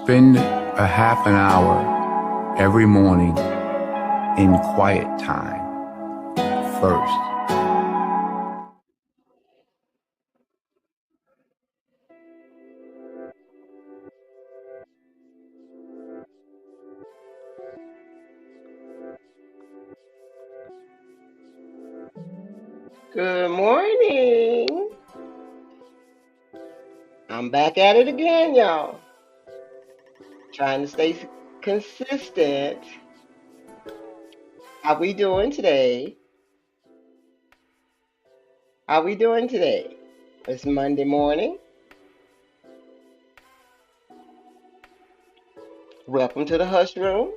Spend a half an hour every morning in quiet time first. Good morning. I'm back at it again, y'all. Trying to stay consistent. How we doing today? How we doing today? It's Monday morning. Welcome to the Hush Room.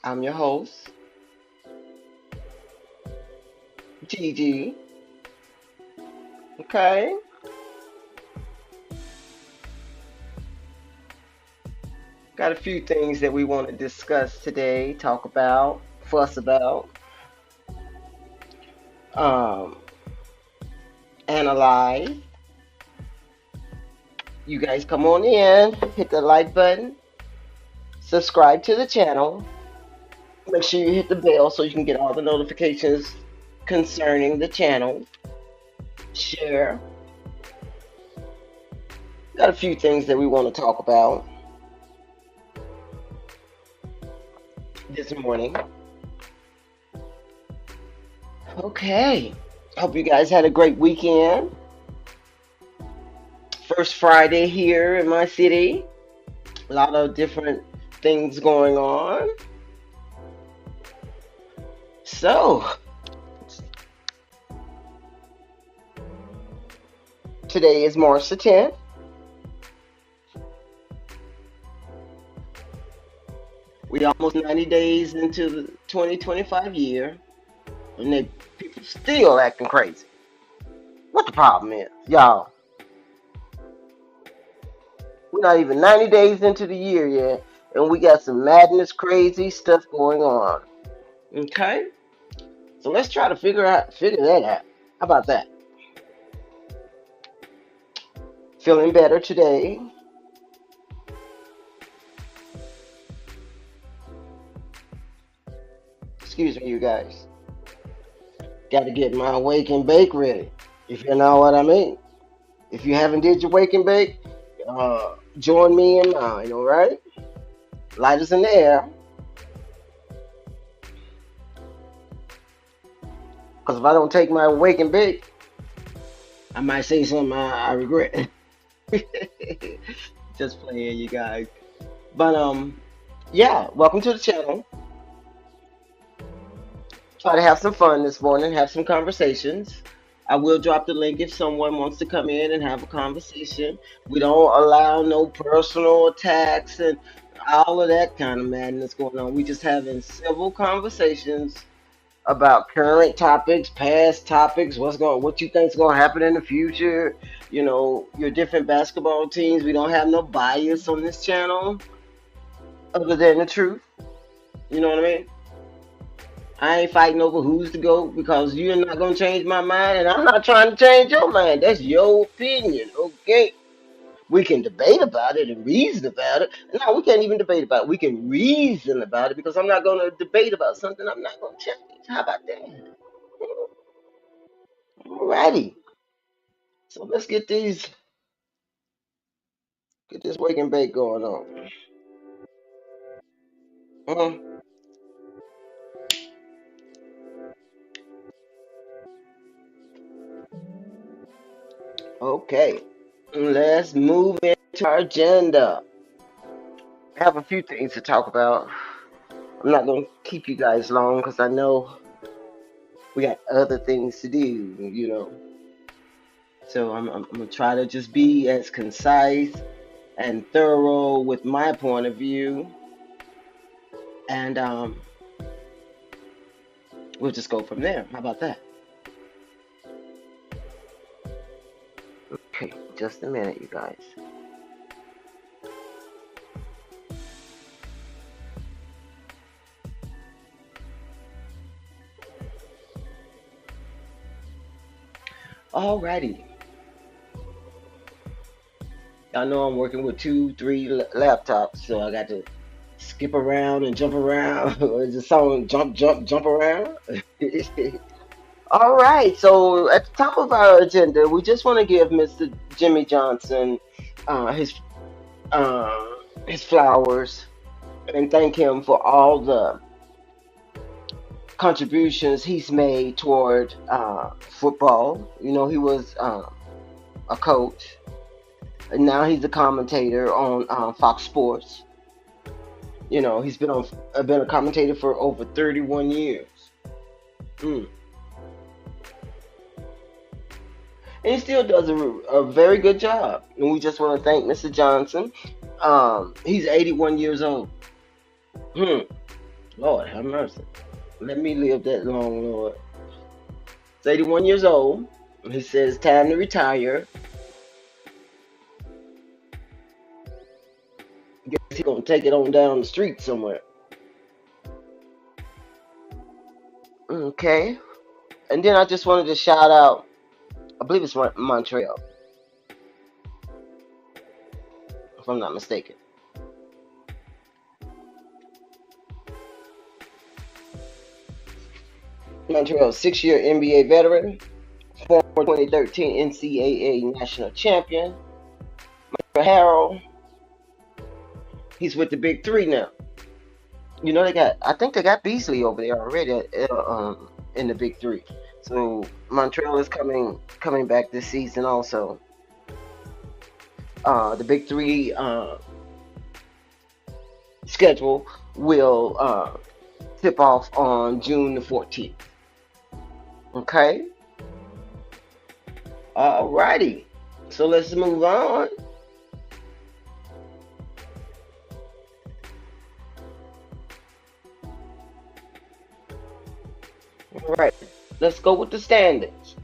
I'm your host, Gigi. Okay. Got a few things that we want to discuss today, talk about, fuss about, um, analyze. You guys come on in, hit the like button, subscribe to the channel. Make sure you hit the bell so you can get all the notifications concerning the channel. Share. Got a few things that we want to talk about this morning. Okay. Hope you guys had a great weekend. First Friday here in my city. A lot of different things going on. So, today is March the 10th. We almost 90 days into the 2025 year, and people still acting crazy. What the problem is, y'all? We're not even 90 days into the year yet, and we got some madness, crazy stuff going on. Okay? So let's try to figure that out. How about that? Feeling better today. Excuse me, you guys. Got to get my wake and bake ready, if you know what I mean. If you haven't did your wake and bake, join me in mine, all right? Lighters in the air. Because if I don't take my wake and bake, I might say something I regret. Just playing, you guys. But yeah, welcome to the channel. Try to have some fun this morning, have some conversations. I will drop the link if someone wants to come in and have a conversation. We don't allow no personal attacks and all of that kind of madness going on. We just having civil conversations about current topics, past topics, what you think's gonna happen in the future. You know, your different basketball teams. We don't have no bias on this channel, other than the truth. You know what I mean? I ain't fighting over who's to go because you're not gonna change my mind, and I'm not trying to change your mind. That's your opinion, okay? We can debate about it and reason about it. No, we can't even debate about it. We can reason about it because I'm not gonna debate about something I'm not gonna change. How about that? Alrighty. So let's get this wake and bake going on. Uh, okay. Let's move into our agenda. I have a few things to talk about. I'm not gonna keep you guys long because I know we got other things to do. So I'm gonna try to just be as concise and thorough with my point of view, and we'll just go from there. How about that? Okay, just a minute, you guys. Alrighty. I know I'm working with two, three laptops, so I got to skip around and jump around. Is the song jump, jump, jump around? All right. So at the top of our agenda, we just want to give Mr. Jimmy Johnson uh, his uh, his flowers and thank him for all the contributions he's made toward football. You know, he was a coach, and now he's a commentator on Fox Sports. You know, he's been a commentator for over 31 years. Mm. And he still does a very good job. And we just want to thank Mr. Johnson. He's 81 years old. Hmm. Lord have mercy. Let me live that long, Lord. He's 81 years old. He says time to retire. Guess he's gonna take it on down the street somewhere. Okay. And then I just wanted to shout out. I believe it's Montreal, if I'm not mistaken. Montreal, 6-year NBA veteran, former 2013 NCAA national champion. Harrell, he's with the Big Three now. You know I think they got Beasley over there already in the Big Three. So Montreal is coming back this season also. The Big Three schedule will tip off on June the 14th. Okay. Alrighty. So let's move on. All right. Let's go with the standings.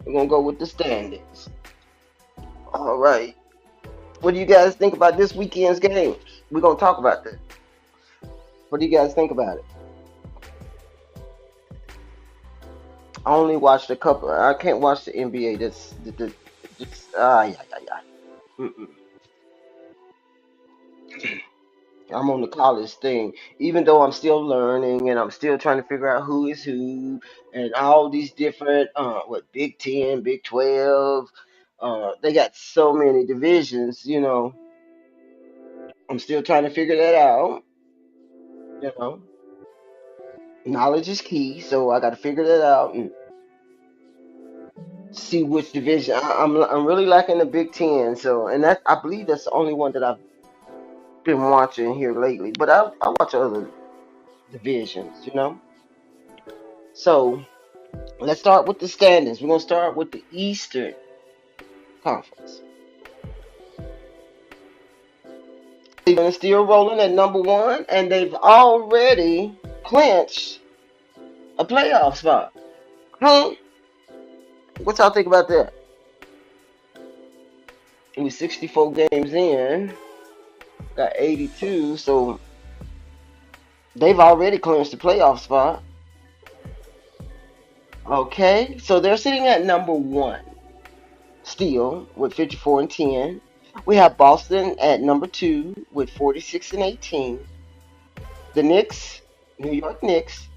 We're gonna go with the standings. All right. What do you guys think about this weekend's games? We're gonna talk about that. What do you guys think about it? I only watched a couple. I can't watch the NBA. Yeah, yeah, yeah. Mm-mm. I'm on the college thing, even though I'm still learning and I'm still trying to figure out who is who and all these different, what Big 10, Big 12. They got so many divisions. You know, I'm still trying to figure that out. You know, knowledge is key, so I got to figure that out and see which division. I'm really liking the Big 10, so and that I believe that's the only one that I've been watching here lately. But I watch other divisions. You know, so. Let's start with the standings. We're gonna start with the Eastern Conference. Cleveland is still rolling at number one, and they've already clinched a playoff spot. Hmm. What y'all think about that? We're 64 games in, got 82, so they've already clinched the playoff spot. Okay, so they're sitting at number one still with 54 and 10. We have Boston at number two with 46 and 18. The Knicks, New York Knicks,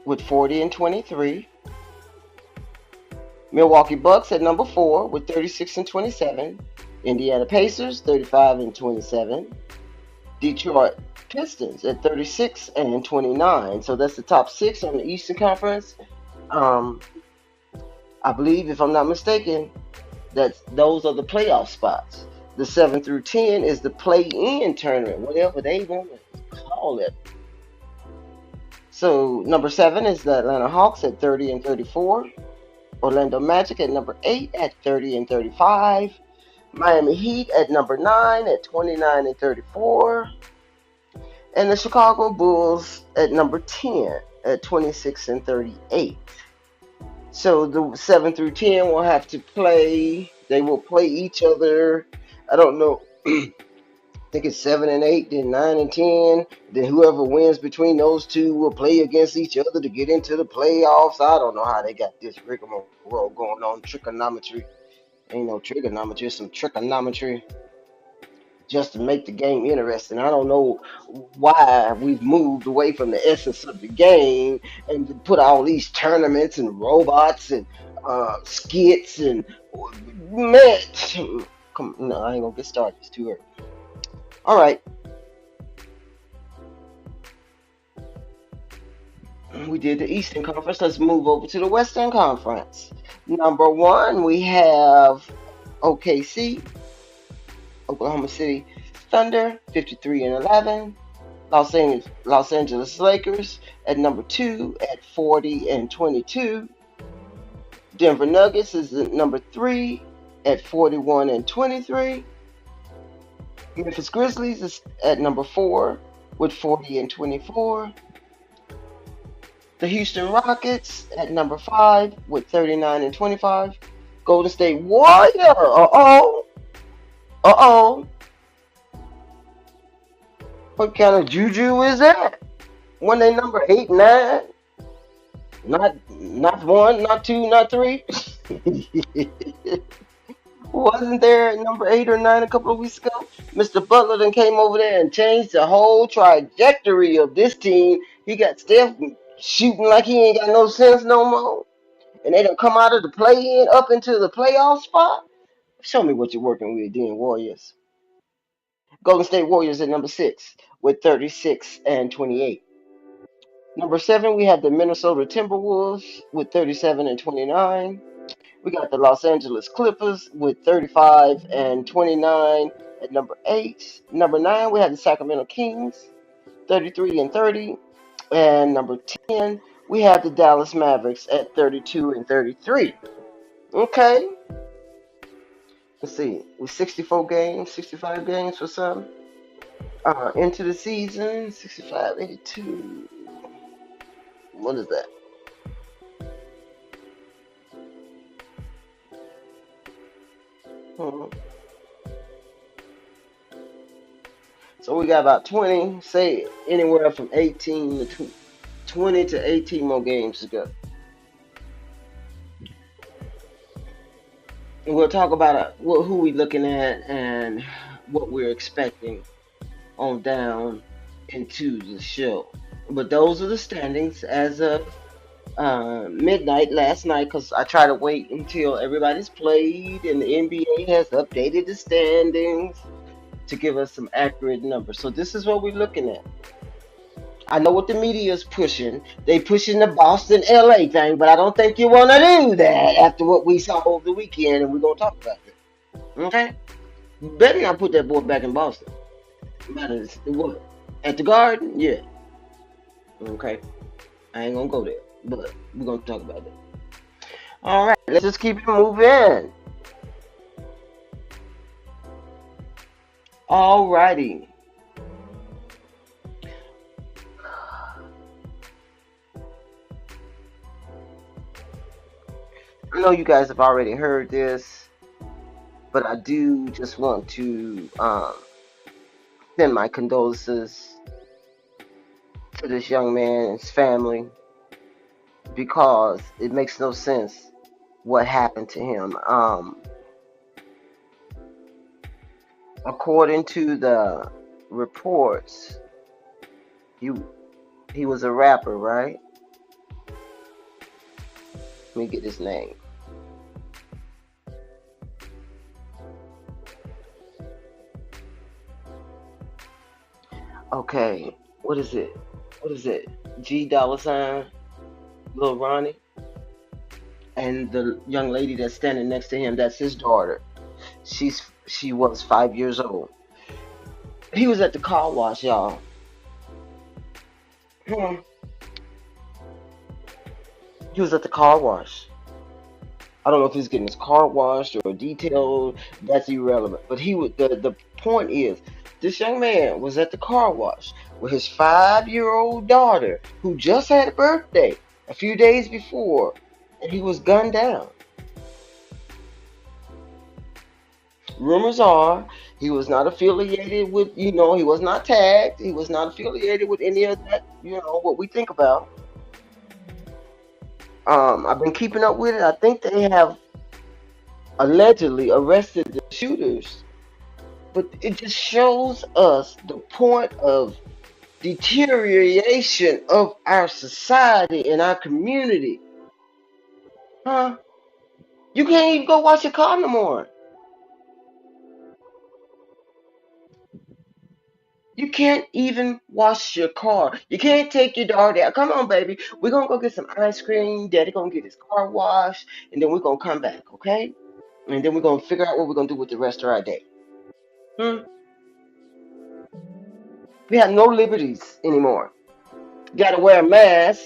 with 40 and 23. Milwaukee Bucks at number four with 36 and 27. Indiana Pacers, 35 and 27. Detroit Pistons at 36 and 29. So that's the top six on the Eastern Conference. I believe, if I'm not mistaken, that those are the playoff spots. The 7 through 10 is the play-in tournament, whatever they want to call it. So number 7 is the Atlanta Hawks at 30 and 34. Orlando Magic at number 8 at 30 and 35. Miami Heat at number 9 at 29 and 34. And the Chicago Bulls at number 10 at 26 and 38. So the 7 through 10 will have to play. They will play each other. I don't know think it's 7 and 8, then 9 and 10. Then whoever wins between those two will play against each other to get into the playoffs. I don't know how they got this rigmarole going on. Trigonometry. Ain't no trigonometry, some trigonometry just to make the game interesting. I don't know why we've moved away from the essence of the game and to put all these tournaments and robots and skits and man. Come, no, I ain't gonna get started. It's too early. All right, we did the Eastern Conference. Let's move over to the Western Conference. Number one, we have OKC, Oklahoma City Thunder, 53-11. Los Angeles Lakers at number two at 40-22. Denver Nuggets is at number three at 41-23. Memphis Grizzlies is at number four with 40-24. The Houston Rockets at number five with 39-25. Golden State Warrior, what kind of juju is that? When they number 8, 9, not one, not two, not three. Wasn't there number 8 or 9 a couple of weeks ago? Mr. Butler then came over there and changed the whole trajectory of this team. He got Steph shooting like he ain't got no sense no more. And they done come out of the play-in up into the playoff spot. Show me what you're working with, then, Warriors. Golden State Warriors at number 6 with 36-28. Number 7, we have the Minnesota Timberwolves with 37-29. We got the Los Angeles Clippers with 35-29 at number 8. Number 9, we have the Sacramento Kings, 33-30. And number 10, we have the Dallas Mavericks at 32-33. Okay. Let's see. With 64 games, 65 games for some. Into the season, 65-82. What is that? Hmm. So we got about 20, say anywhere from 18 to 20 to 18 more games to go. And we'll talk about who we looking at and what we're expecting on down into the show. But those are the standings as of midnight last night, because I try to wait until everybody's played and the NBA has updated the standings to give us some accurate numbers. So this is what we're looking at. I know what the media is pushing. They pushing the Boston LA thing, but I don't think you want to do that after what we saw over the weekend, and we're going to talk about it. Okay? You better not put that boy back in Boston. Matters what? At the Garden? Yeah. Okay. I ain't going to go there, but we're going to talk about it. All right. Let's just keep it moving. All righty. I know you guys have already heard this, but I do just want to send my condolences to this young man and his family, because it makes no sense what happened to him. According to the reports, he was a rapper, right? Let me get his name. Okay, what is it? What is it? G dollar sign, Lil Ronnie, and the young lady that's standing next to him, that's his daughter. She was 5 years old. He was at the car wash, y'all. Hmm. He was at the car wash. I don't know if he's getting his car washed or detailed. That's irrelevant. But the point is, this young man was at the car wash with his 5-year-old daughter, who just had a birthday a few days before, and he was gunned down. Rumors are He was not affiliated with, he was not tagged. He was not affiliated with any of that, what we think about. I've been keeping up with it. I think they have allegedly arrested the shooters, but it just shows us the point of deterioration of our society and our community. Huh? You can't even go wash your car no more. You can't even wash your car. You can't take your daughter out. Come on, baby. We're gonna go get some ice cream. Daddy gonna get his car washed, and then we're gonna come back, okay? And then we're gonna figure out what we're gonna do with the rest of our day. Hmm? We have no liberties anymore. You gotta wear a mask.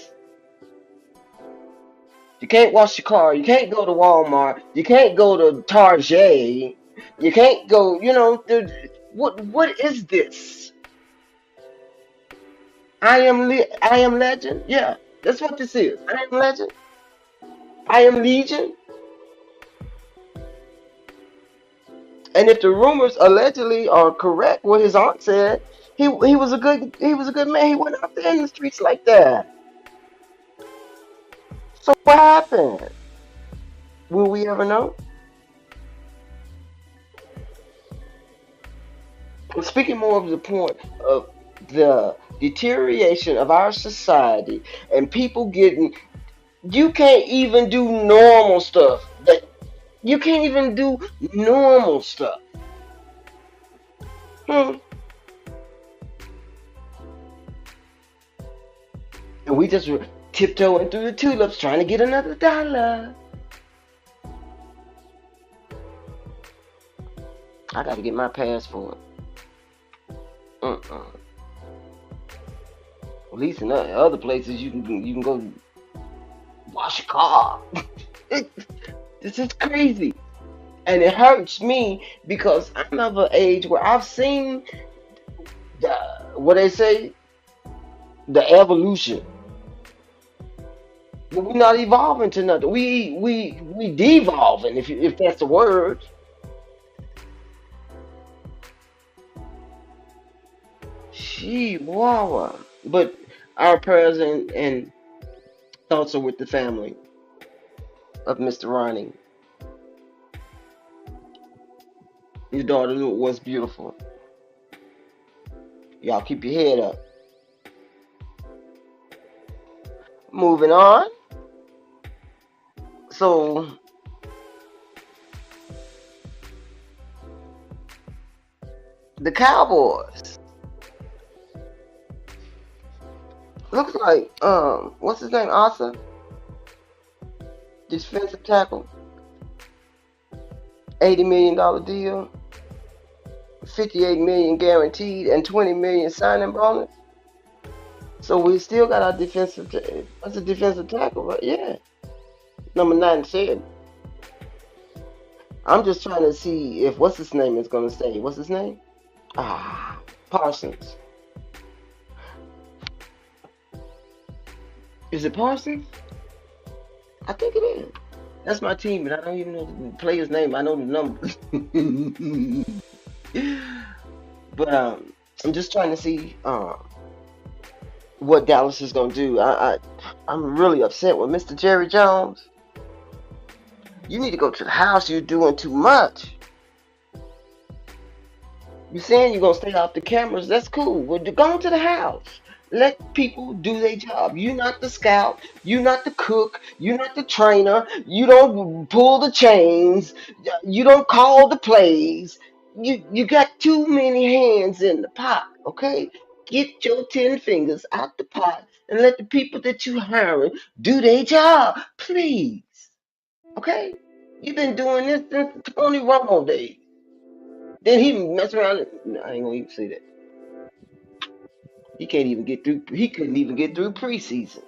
You can't wash your car. You can't go to Walmart. You can't go to Target. You can't go. What is this? I am legend. Yeah, that's what this is. I am legend. I am legion. And if the rumors allegedly are correct, what his aunt said, he was a good man. He went out there in the streets like that. So what happened? Will we ever know? I'm speaking more of the point of the deterioration of our society and people getting. You can't even do normal stuff. That you can't even do normal stuff. Hmm. And we just were tiptoeing through the tulips trying to get another dollar. I got to get my passport. Uh-uh. At least in other places you can go wash your car. This is crazy, and it hurts me because I'm of an age where I've seen the what they say the evolution, but we're not evolving to nothing. We devolving if that's the word. Chihuahua. But our prayers and thoughts are with the family of Mr. Ronnie. His daughter was beautiful. Y'all keep your head up. Moving on. So the Cowboys. Looks like what's his name? Asa? Defensive tackle. $80 million deal. 58 million guaranteed and 20 million signing bonus. So we still got our defensive. What's a defensive tackle? Right? Yeah, number 97. I'm just trying to see if what's his name is going to stay. What's his name? Parsons. Is it Parsons? I think it is. That's my team, but I don't even know the player's name. I know the numbers. But I'm just trying to see what Dallas is gonna do. I'm really upset with Mr. Jerry Jones. You need to go to the house. You're doing too much. You saying you're gonna stay off the cameras? That's cool. Well, go to the house. Let people do their job. You're not the scout. You're not the cook. You're not the trainer. You don't pull the chains. You don't call the plays. You got too many hands in the pot. Okay, get your 10 fingers out the pot and let the people that you hiring do their job, please. Okay, you've been doing this since the Tony Romo days. Then he mess around. I ain't gonna even say that. He can't even get through. He couldn't even get through preseason.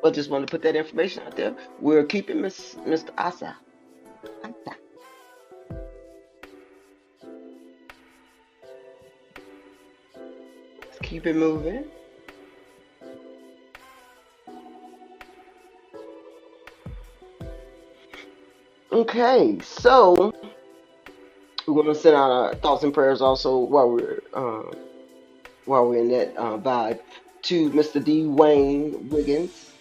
But just want to put that information out there. We're keeping Mr. Asa. Asa. Let's keep it moving. Okay, so we're gonna send out our thoughts and prayers also while we're in that vibe to Mr. D. Wayne Wiggins,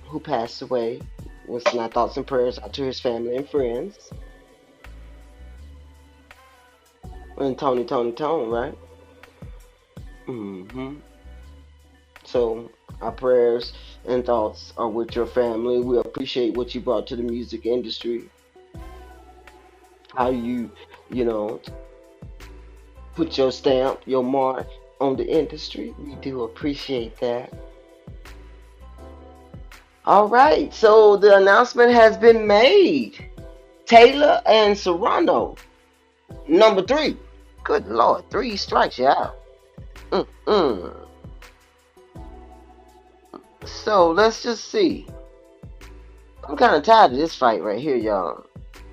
who passed away. We'll send our thoughts and prayers out to his family and friends. And Tony, right? So our prayers and thoughts are with your family. We appreciate what you brought to the music industry. How you know, put your stamp, your mark on the industry. We do appreciate that. All right, so the announcement has been made. Taylor and Serrano, number three. Good Lord, three strikes you out. Mm-mm. So let's just see. I'm kind of tired of this fight right here, y'all.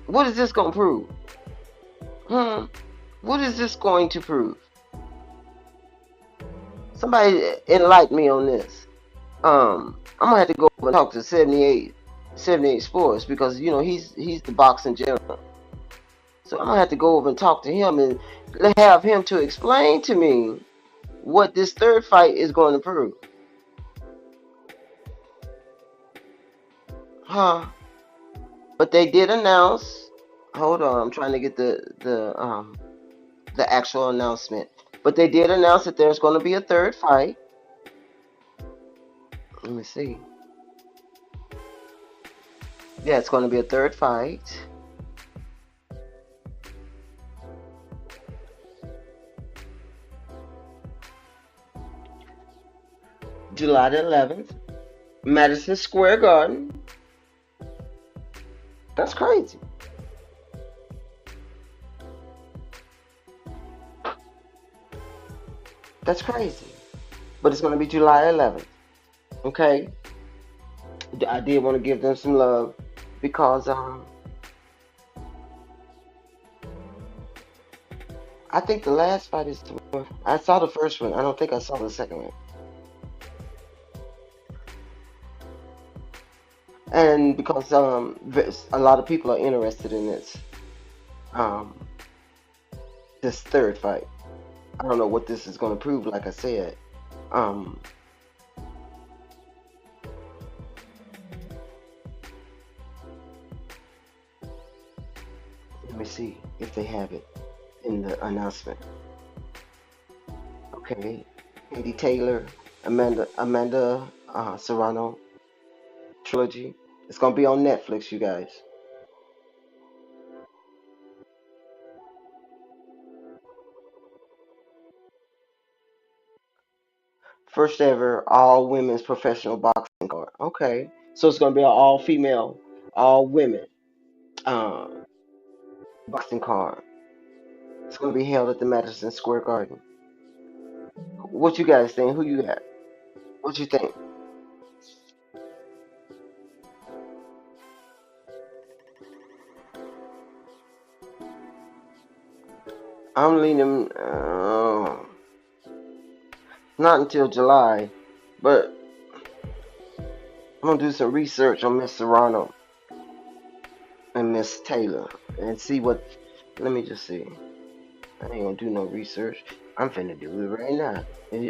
What is this gonna prove? Hmm. What is this going to prove? Somebody enlighten me on this. I'm gonna have to go and talk to 78 Sports because he's the boxing general. So I'm gonna have to go over and talk to him and have him to explain to me what this third fight is going to prove. Huh? But they did announce. Hold on, I'm trying to get the actual announcement. But they did announce that there's going to be a third fight. Let me see. Yeah, it's going to be a third fight. July the 11th, Madison Square Garden. That's crazy. That's crazy. But it's going to be July 11th. Okay? I did want to give them some love because I think the last fight is the one. I saw the first one. I don't think I saw the second one. And because a lot of people are interested in um, this third fight. I don't know what this is going to prove. Like I said, um, let me see if they have it in the announcement. Okay, Katie Taylor, Amanda Serrano trilogy. It's gonna be on Netflix, you guys. First ever all women's professional boxing card. Okay, so it's gonna be an all female, all women uh, boxing card. It's gonna be held at the Madison Square Garden. What you guys think? Who you got? What you think? I'm leaning not until July, but I'm gonna do some research on Miss Serrano and Miss Taylor and see what. Let me just see. I ain't gonna do no research. I'm finna do it right now.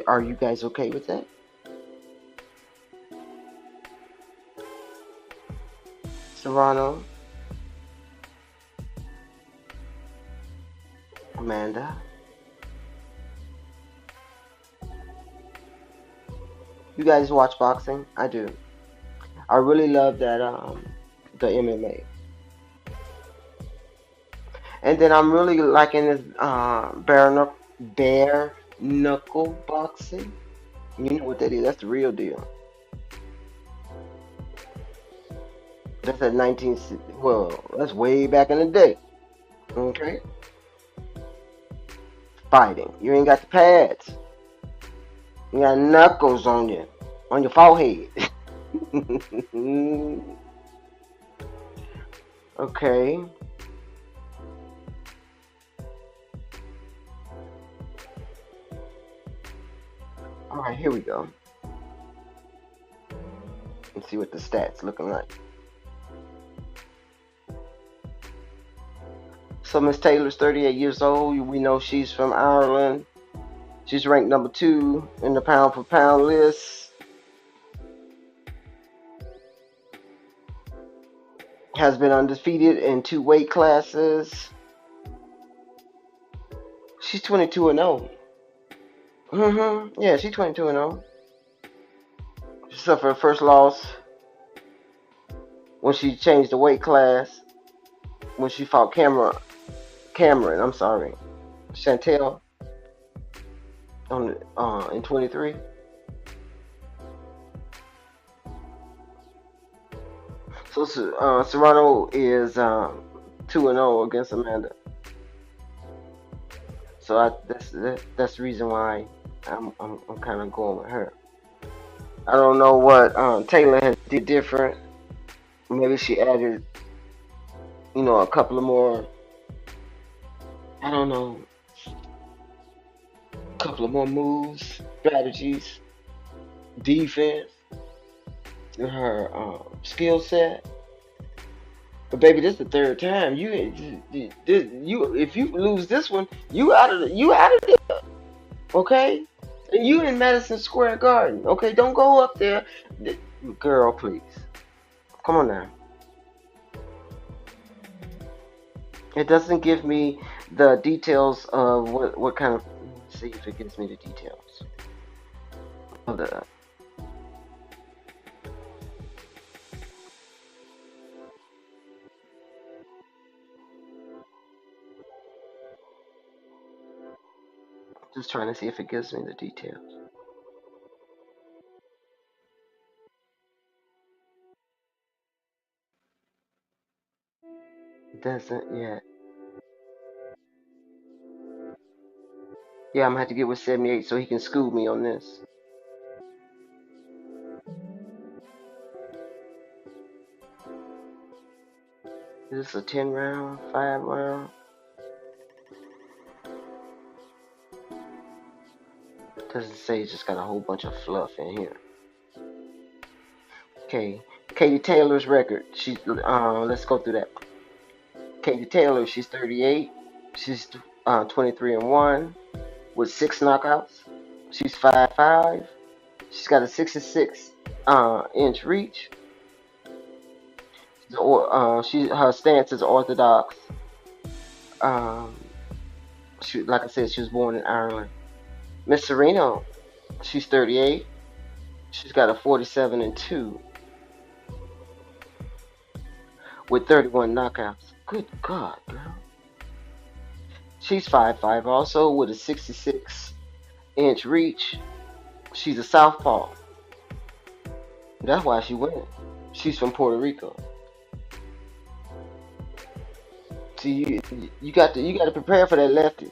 Are you guys okay with that? Serrano, Amanda. You guys watch boxing? I do. I really love that the MMA. And then I'm really liking this bare knuckle boxing. You know what that is? That's the real deal. That's at 19. Well, that's way back in the day. Okay, fighting. You ain't got the pads. You got knuckles on your forehead. Okay. All right, here we go. Let's see what the stats looking like. So Miss Taylor's 38 years old. We know she's from Ireland. She's ranked number 2 in the pound for pound list. Has been undefeated in 2 weight classes. She's 22-0. Yeah, she's 22-0. She suffered her first loss when she changed the weight class when she fought Cameron. I'm sorry, Chantel on in 23. So Serrano is 2-0 against Amanda. So that's the reason why I'm kind of going with her. I don't know what Taylor has did different. Maybe she added, a couple of more. I don't know, a couple of more moves, strategies, defense, in her skill set. But baby, this is the third time. If you lose this one, you out of there. Okay, and you in Madison Square Garden. Okay, don't go up there, girl. Please, come on now. It doesn't give me the details of what kind of. Let's see if it gives me the details of the. Just trying to see if it gives me the details. It doesn't yet. Yeah, I'm gonna have to get with 78 so he can school me on this. Is this a 10 round, 5 round? Doesn't say. It's just got a whole bunch of fluff in here. Okay, Katie Taylor's record. Let's go through that. Katie Taylor, she's 38. She's 23-1 with 6 knockouts. She's 5'5". She's got a 66 inch reach. Her stance is orthodox. Like I said, she was born in Ireland. Miss Sereno, she's 38. She's got a 47-2 with 31 knockouts. Good God, girl. She's 5'5", also with a 66-inch reach. She's a southpaw. That's why she wins. She's from Puerto Rico. See, you got to prepare for that lefty.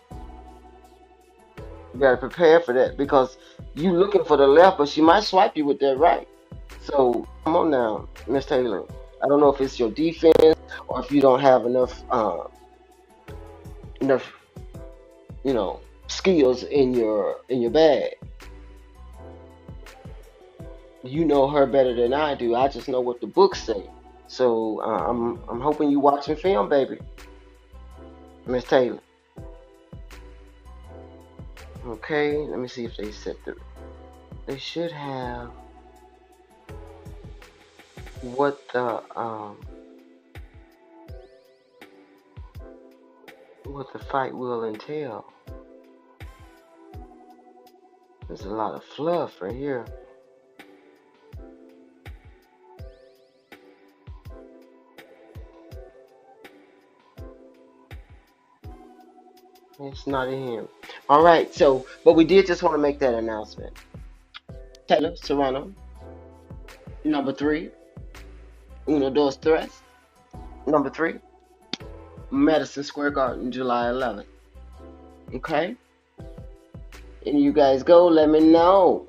You got to prepare for that because you looking for the left, but she might swipe you with that right. So come on now, Miss Taylor. I don't know if it's your defense or if you don't have enough skills in your bag. You know her better than I do. I just know what the books say. So I'm hoping you watching film, baby, Miss Taylor. Okay, let me see if they set the. They should have what the fight will entail. There's a lot of fluff right here. It's not in here. All right, so but we did just want to make that announcement. Taylor Serrano, number 3. Uno, dos, tres. Number 3. Madison Square Garden, July 11th. Okay? And you guys go, let me know.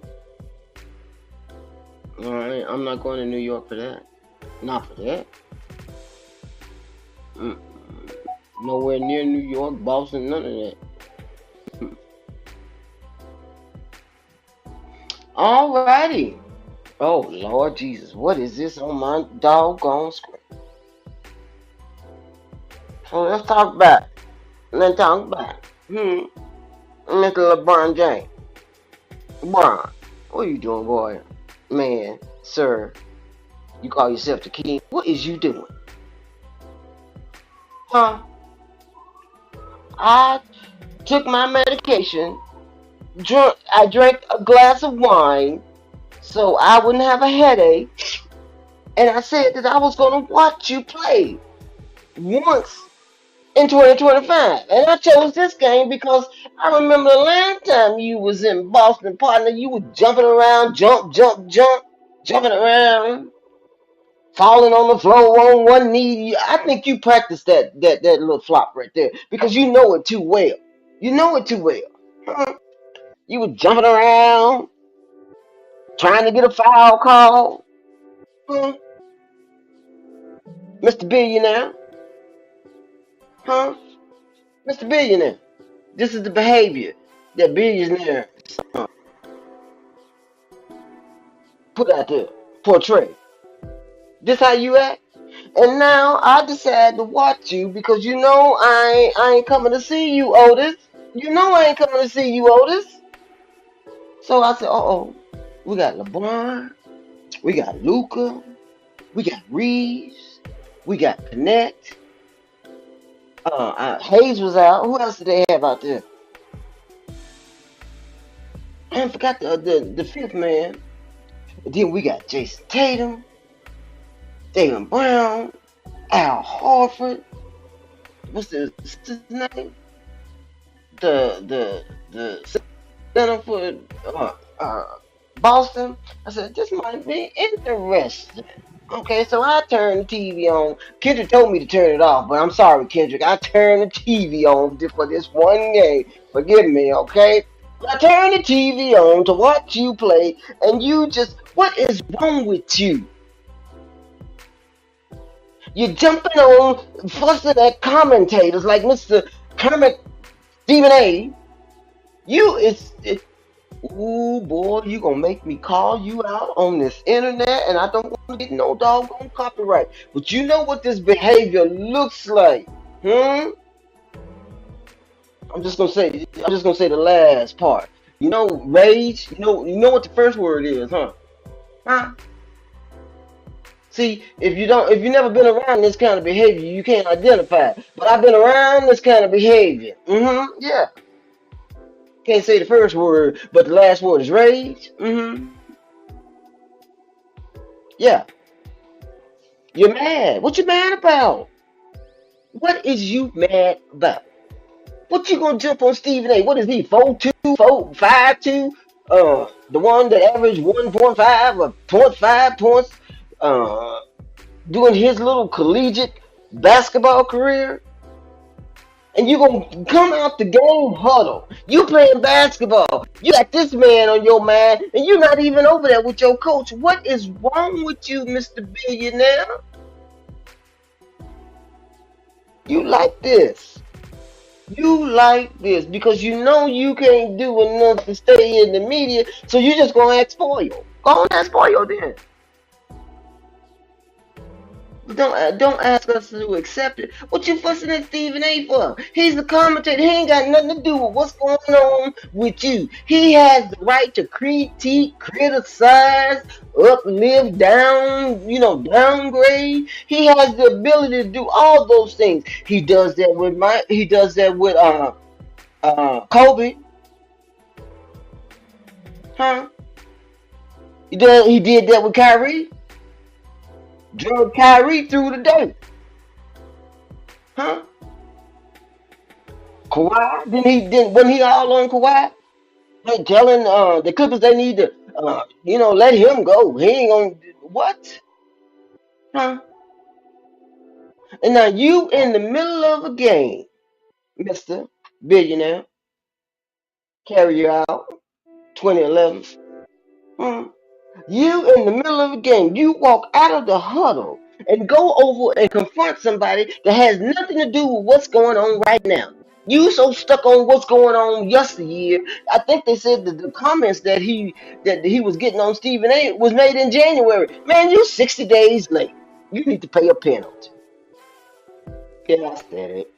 Alright, I'm not going to New York for that. Not for that. Nowhere near New York, Boston, none of that. Alrighty. Oh, Lord Jesus. What is this on my doggone screen? So let's talk about Let's talk about it. Mr. LeBron James. LeBron, what are you doing, boy? Man, sir, you call yourself the king. What is you doing? Huh? I took my medication, I drank a glass of wine so I wouldn't have a headache, and I said that I was going to watch you play once in 2025. And I chose this game because I remember the last time you was in Boston, partner, you were jumping around, jumping around, falling on the floor on one knee. I think you practiced that little flop right there because you know it too well. You know it too well. Huh? You were jumping around, trying to get a foul call. Huh? Mr. Billionaire. Huh? Mr. Billionaire. This is the behavior that billionaires put out there, portray. This how you act? And now I decide to watch you because you know I ain't coming to see you, Otis. You know I ain't coming to see you, Otis. So I said, oh, we got LeBron, we got Luca, we got Reeves, we got Connect. Hayes was out. Who else did they have out there? I forgot the fifth man. And then we got Jason Tatum, Jaylen Brown, Al Horford. What's his name? The center for Boston. I said this might be interesting. Okay, so I turned the TV on. Kendrick told me to turn it off, but I'm sorry, Kendrick. I turned the TV on just for this one game. Forgive me, okay? I turned the TV on to watch you play, and you just, what is wrong with you? You're jumping on, fussing at commentators like Mr. Kermit Stephen A. You is, ooh boy, you gonna make me call you out on this internet, and I don't want to get no doggone copyright. But you know what this behavior looks like, hmm? I'm just gonna say the last part. You know, rage. You know what the first word is, huh? Huh? See, if you never been around this kind of behavior, you can't identify it. But I've been around this kind of behavior. Yeah. Can't say the first word, but the last word is rage. Yeah. You're mad. What you mad about? What is you mad about? What you gonna jump on Stephen A? What is he? 4'2", 4'5'2"? The one that averaged 1.5 or point 0.5 points, uh, doing his little collegiate basketball career, and you gonna come out the game huddle. You playing basketball. You got this man on your mind, and you're not even over there with your coach. What is wrong with you, Mr. Billionaire? You like this. You like this because you know you can't do enough to stay in the media, so you just gonna act spoiled. Go on and spoiled then. Don't ask us to accept it. What you fussing at Stephen A for? He's the commentator. He ain't got nothing to do with what's going on with you. He has the right to critique, criticize, uplift, downgrade. He has the ability to do all those things. He does that with Kobe, huh? He did that with Kyrie. Drug Kyrie through the dirt, huh? Kawhi, when he all on Kawhi, they telling the Clippers they need to let him go. He ain't gonna what? Huh? And now you in the middle of a game, Mr. Billionaire, carry you out, 2011. Hmm? You in the middle of a game, you walk out of the huddle and go over and confront somebody that has nothing to do with what's going on right now. You so stuck on what's going on yesteryear. I think they said that the comments that he was getting on Stephen A was made in January. Man, you 60 days late. You need to pay a penalty. Yeah, I said it.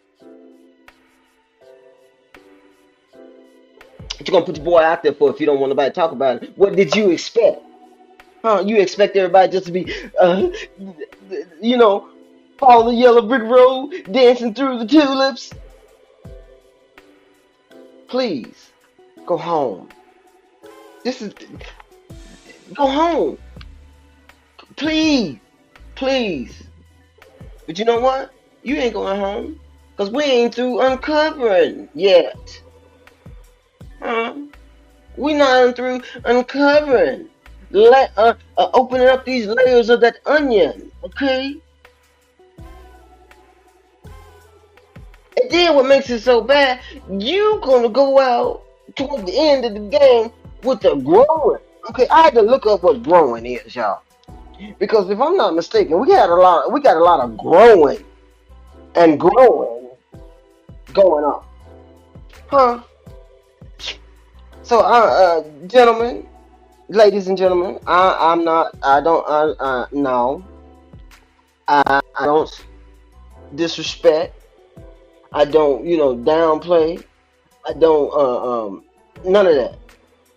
What you gonna put your boy out there for if you don't want nobody to talk about it? What did you expect? Huh? You expect everybody just to be, you know, follow the yellow brick road, dancing through the tulips? Please, go home. This is, go home. Please, please. But you know what? You ain't going home. Because we ain't through uncovering yet. Huh? We not through uncovering. Opening up these layers of that onion. Okay? And then what makes it so bad, you gonna go out toward the end of the game with the growing. Okay, I had to look up what growing is, y'all. Because if I'm not mistaken, we got a lot of growing and growing going on. Huh? So gentlemen, ladies and gentlemen, I'm not I don't no. I don't disrespect. I don't, downplay. I don't none of that.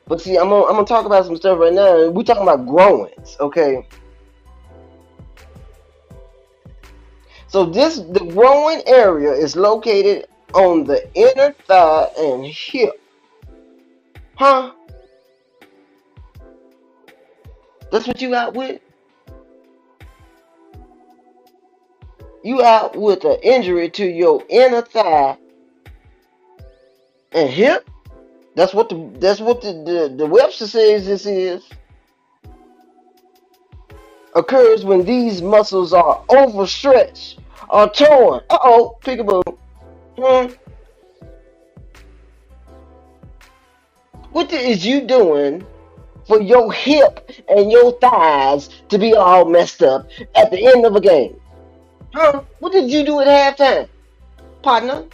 But see, I'm gonna talk about some stuff right now. We're talking about growings, okay? So the growing area is located on the inner thigh and hip. Huh? That's what you out with? You out with an injury to your inner thigh and hip? That's what the Webster says this is. Occurs when these muscles are overstretched or torn. Uh-oh, peekaboo. Hmm. Is you doing for your hip and your thighs to be all messed up at the end of a game? Huh? What did you do at halftime, partner?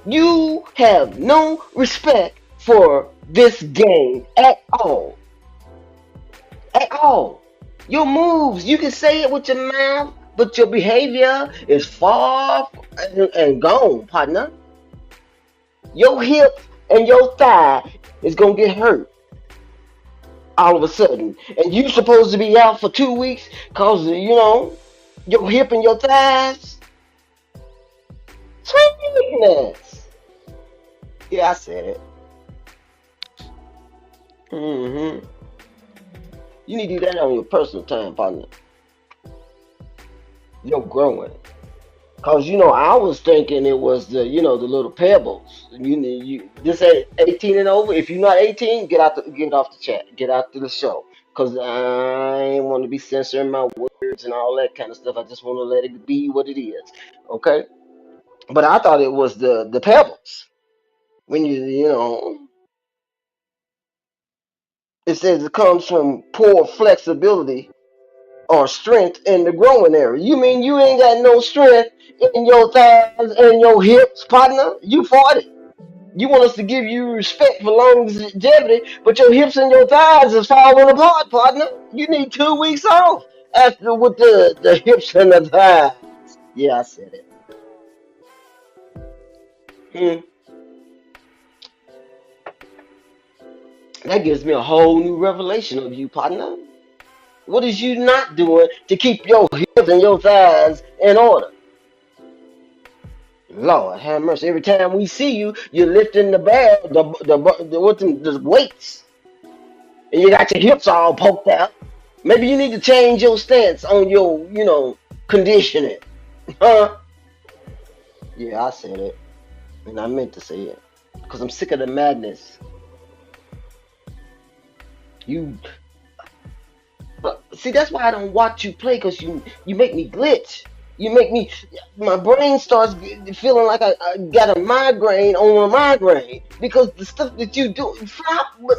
You have no respect for this game at all. At all. Your moves, you can say it with your mouth, but your behavior is far and gone, partner. Your hip and your thigh is gonna get hurt all of a sudden, and you supposed to be out for 2 weeks cause your hip and your thighs. Sweetness. Yeah, I said it. Hmm. You need to do that on your personal time, partner. You're growing. Cause I was thinking it was the little pebbles. This ain't 18 and over. If you're not 18, get off the chat, get out to the show. Cause I ain't want to be censoring my words and all that kind of stuff. I just want to let it be what it is. Okay. But I thought it was the pebbles. When it says it comes from poor flexibility or strength in the growing area. You mean you ain't got no strength in your thighs and your hips, partner? You 40. You want us to give you respect for longevity, but your hips and your thighs is falling apart, partner. You need 2 weeks off after with the hips and the thighs. Yeah, I said it. Hmm. That gives me a whole new revelation of you, partner. What is you not doing to keep your hips and your thighs in order? Lord have mercy. Every time we see you, you're lifting the bar, the weights, and you got your hips all poked out. Maybe you need to change your stance on your, conditioning. Huh? Yeah, I said it, and I meant to say it, because I'm sick of the madness. You, but see, that's why I don't watch you play, because you make me glitch. You make me, my brain starts feeling like I got a migraine on a migraine because the stuff that you do.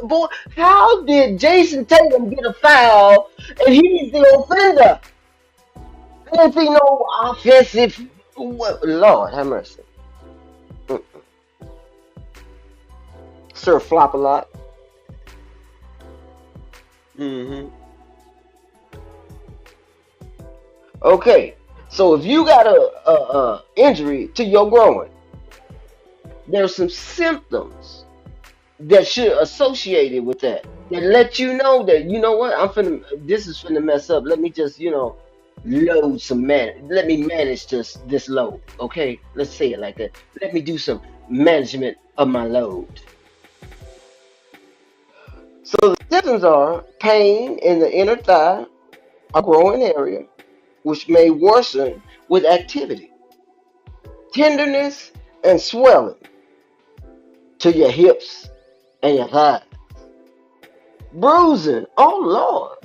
Boy, how did Jason Tatum get a foul and he's the offender? I didn't see no offensive. Lord have mercy. Mm. Sir flop a lot. Hmm. Okay, so if you got a injury to your groin, There's some symptoms that should associated with that let you know that, you know what, this is finna mess up. Let me just, load some let me manage this load. Okay, let's say it like that. Let me do some management of my load. So the symptoms are pain in the inner thigh, a growing area, which may worsen with activity, tenderness and swelling to your hips and your thighs, bruising, oh Lord,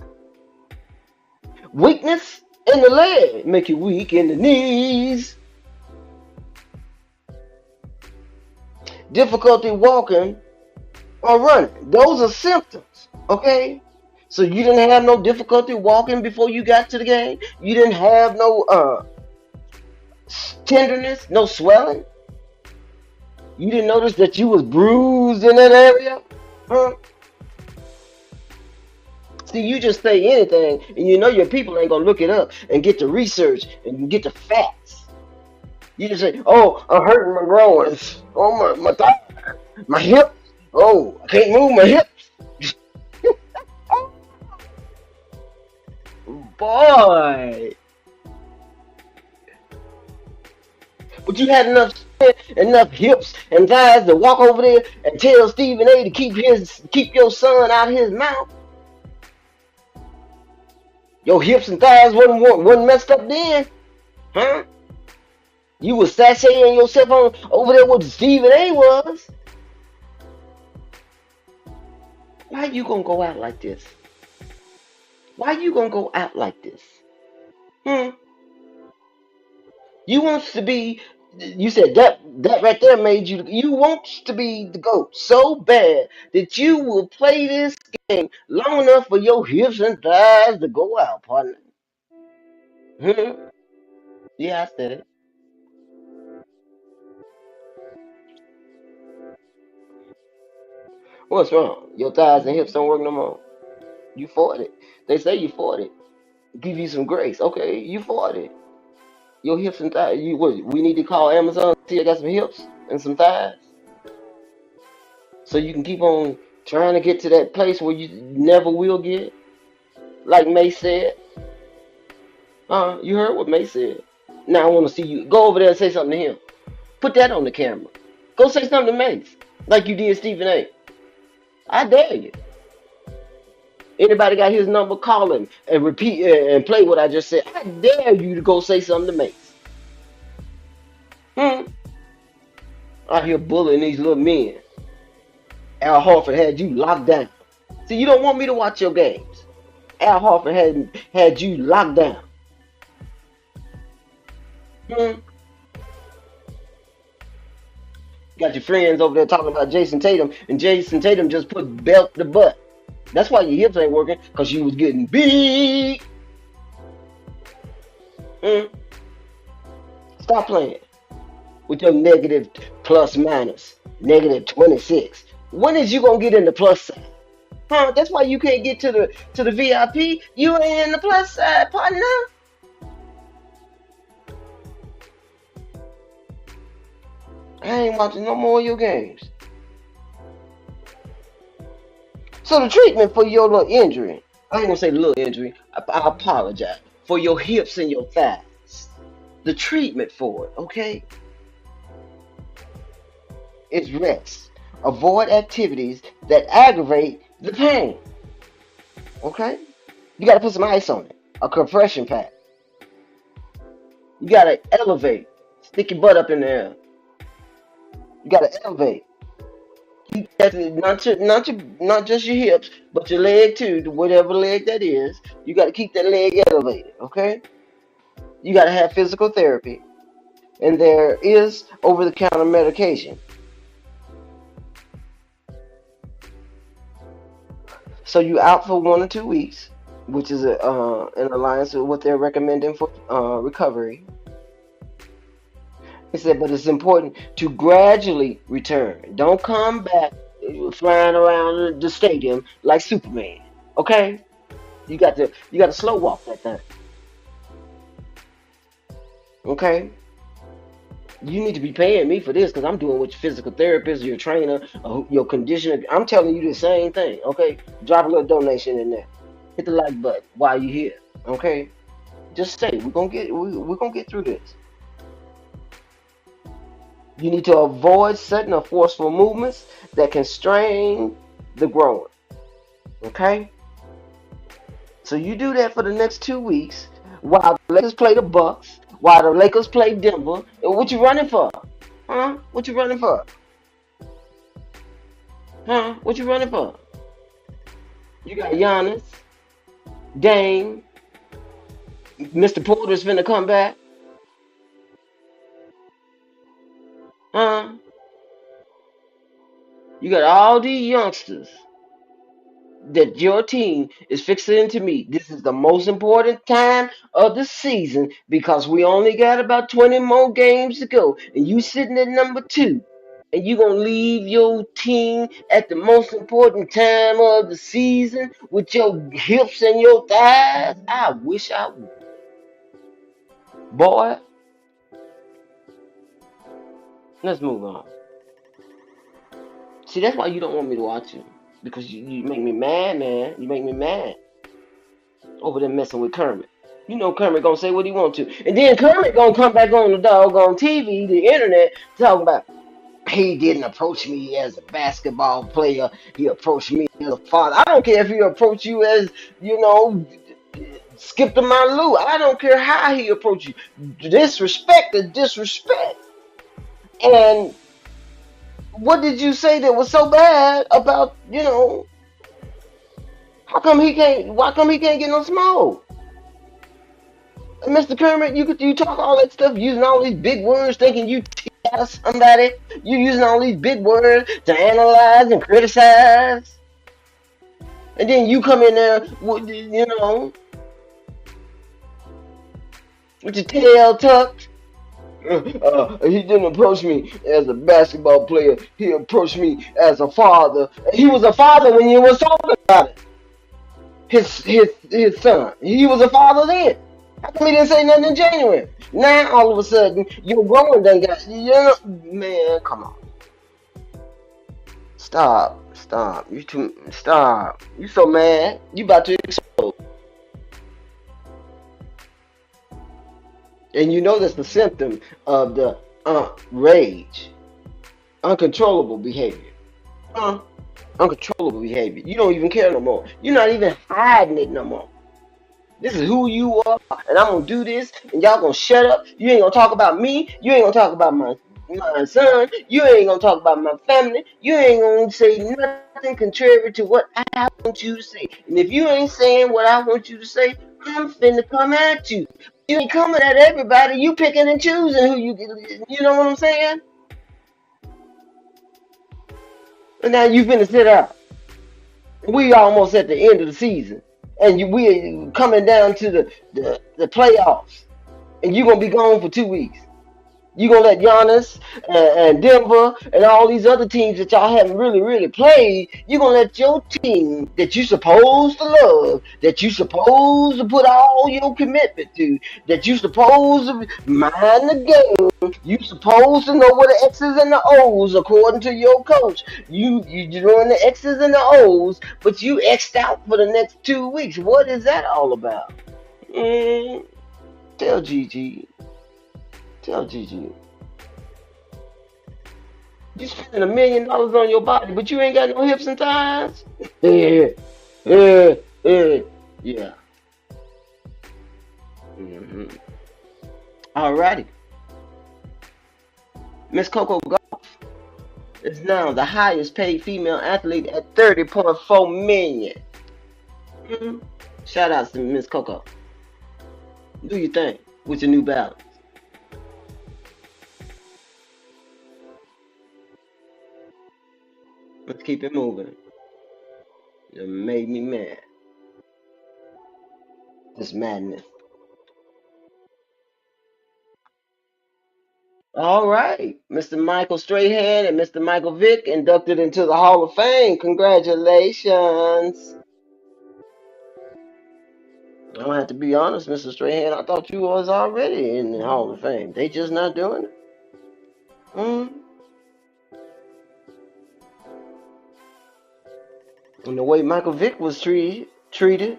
weakness in the leg, make you weak in the knees, difficulty walking or running. Those are symptoms, okay? So you didn't have no difficulty walking before you got to the game. You didn't have no tenderness, no swelling. You didn't notice that you was bruised in that area, huh? See, you just say anything, and you know your people ain't gonna look it up and get the research and get the facts. You just say, "Oh, I'm hurting my groins. Oh, my thigh, my hip. Oh, I can't move my hips." Boy, but you had enough strength, enough hips and thighs to walk over there and tell Stephen A. to keep your son out of his mouth. Your hips and thighs wasn't messed up then, huh? You was sashaying yourself on over there with Stephen A. was. Why you gonna go out like this? Why you gonna go out like this? Hmm? You wants to be. You said that right there made you. You wants to be the GOAT so bad that you will play this game long enough for your hips and thighs to go out, partner. Hmm? Yeah, I said it. What's wrong? Your thighs and hips don't work no more. You 40. They say you 40. Give you some grace. Okay, you 40. Your hips and thighs. You what? We need to call Amazon. See, I got some hips and some thighs, so you can keep on trying to get to that place where you never will get. Like May said. You heard what May said. Now I want to see you go over there and say something to him. Put that on the camera. Go say something to Mace, like you did Stephen A. I dare you. Anybody got his number? Call him and repeat and play what I just said. I dare you to go say something to Mace. Hmm. Out here bullying these little men. Al Horford had you locked down. See, you don't want me to watch your games. Al Horford had you locked down. Hmm. Got your friends over there talking about Jason Tatum, and Jason Tatum just put belt to butt. That's why your hips ain't working, because you was getting beat. Hmm. Stop playing with your negative plus minus, negative 26. When is you gonna get in the plus side? Huh? That's why you can't get to the VIP. You ain't in the plus side, partner. I ain't watching no more of your games. So the treatment for your little injury, I ain't gonna say little injury. I apologize for your hips and your thighs. The treatment for it, okay, is rest. Avoid activities that aggravate the pain. Okay, you gotta put some ice on it, a compression pad. You gotta elevate. Stick your butt up in the air. You gotta elevate. That's not just your hips, but your leg too. Whatever leg that is, you got to keep that leg elevated. Okay. You got to have physical therapy, and there is over-the-counter medication. So you out for 1 or 2 weeks, which is an alliance with what they're recommending for recovery. He said, but it's important to gradually return. Don't come back flying around the stadium like Superman. Okay? You got to slow walk that thing. Okay? You need to be paying me for this because I'm doing what your physical therapist, your trainer, your conditioner. I'm telling you the same thing. Okay, drop a little donation in there. Hit the like button while you're here. Okay, just stay. We're gonna get through this. You need to avoid sudden or forceful movements that can strain the growing. Okay, so you do that for the next 2 weeks while the Lakers play the Bucks, while the Lakers play Denver. And what you running for? Huh? What you running for? Huh? What you running for? You got Giannis, Dame, Mr. Porter's finna come back. Huh? You got all these youngsters that your team is fixing to meet. This is the most important time of the season because we only got about 20 more games to go. And you sitting at number two. And you gonna leave your team at the most important time of the season with your hips and your thighs? I wish I would. Boy, let's move on. See, that's why you don't want me to watch you. Because you make me mad, man. You make me mad over there messing with Kermit. You know Kermit gonna say what he want to. And then Kermit gonna come back on the doggone TV, the internet, talking about he didn't approach me as a basketball player. He approached me as a father. I don't care if he approached you as, you know, Skip to my Lou. I don't care how he approached you. Disrespect is disrespect. And what did you say that was so bad about, why come he can't get no smoke? Mr. Kermit, you talk all that stuff using all these big words, thinking you out somebody. You using all these big words to analyze and criticize, and then you come in there with with your tail tucked. He didn't approach me as a basketball player. He approached me as a father. He was a father when you was talking about it. His son. He was a father then. How come he didn't say nothing in January? Now all of a sudden you're growing done got man, come on. Stop. You too stop. You so mad. You about to explode. And you know that's the symptom of the rage. Uncontrollable behavior. Uh, uncontrollable behavior. You don't even care no more. You're not even hiding it no more. This is who you are, and I'm gonna do this, and y'all gonna shut up. You ain't gonna talk about me. You ain't gonna talk about my son. You ain't gonna talk about my family. You ain't gonna say nothing contrary to what I want you to say. And if you ain't saying what I want you to say, I'm finna come at you. You ain't coming at everybody. You picking and choosing who you get. You know what I'm saying? And now you finna sit out. We almost at the end of the season, and we coming down to the playoffs, and you gonna be gone for 2 weeks. You gonna let Giannis and Denver and all these other teams that y'all haven't really played. You gonna let your team that you supposed to love, that you supposed to put all your commitment to, that you supposed to mind the game. You supposed to know what the X's and the O's according to your coach. You doing the X's and the O's, but you X'd out for the next 2 weeks. What is that all about? Mm, tell Gigi. Tell Gigi. You spending $1 million on your body, but you ain't got no hips and thighs. Yeah, yeah, yeah, yeah. hmm Alrighty, Miss Coco Golf is now the highest paid female athlete at 30.4 million. Mm-hmm. Shout outs to Miss Coco. Do your thing with your new balance. Let's keep it moving. You made me mad. This madness. All right, Mr. Michael Strahan and Mr. Michael Vick inducted into the Hall of Fame. Congratulations. I don't have to be honest, Mr. Strahan. I thought you was already in the Hall of Fame. They just not doing it. Mm. And the way Michael Vick was treated,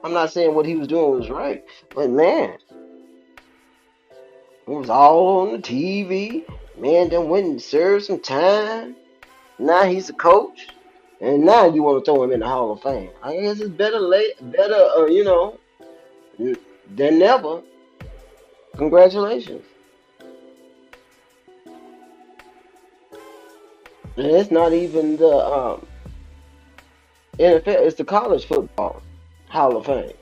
I'm not saying what he was doing was right, but man, it was all on the TV. Man done went and served some time. Now he's a coach, and now you want to throw him in the Hall of Fame. I guess it's better, than never. Congratulations. And it's not even the NFL; it's the college football Hall of Fame.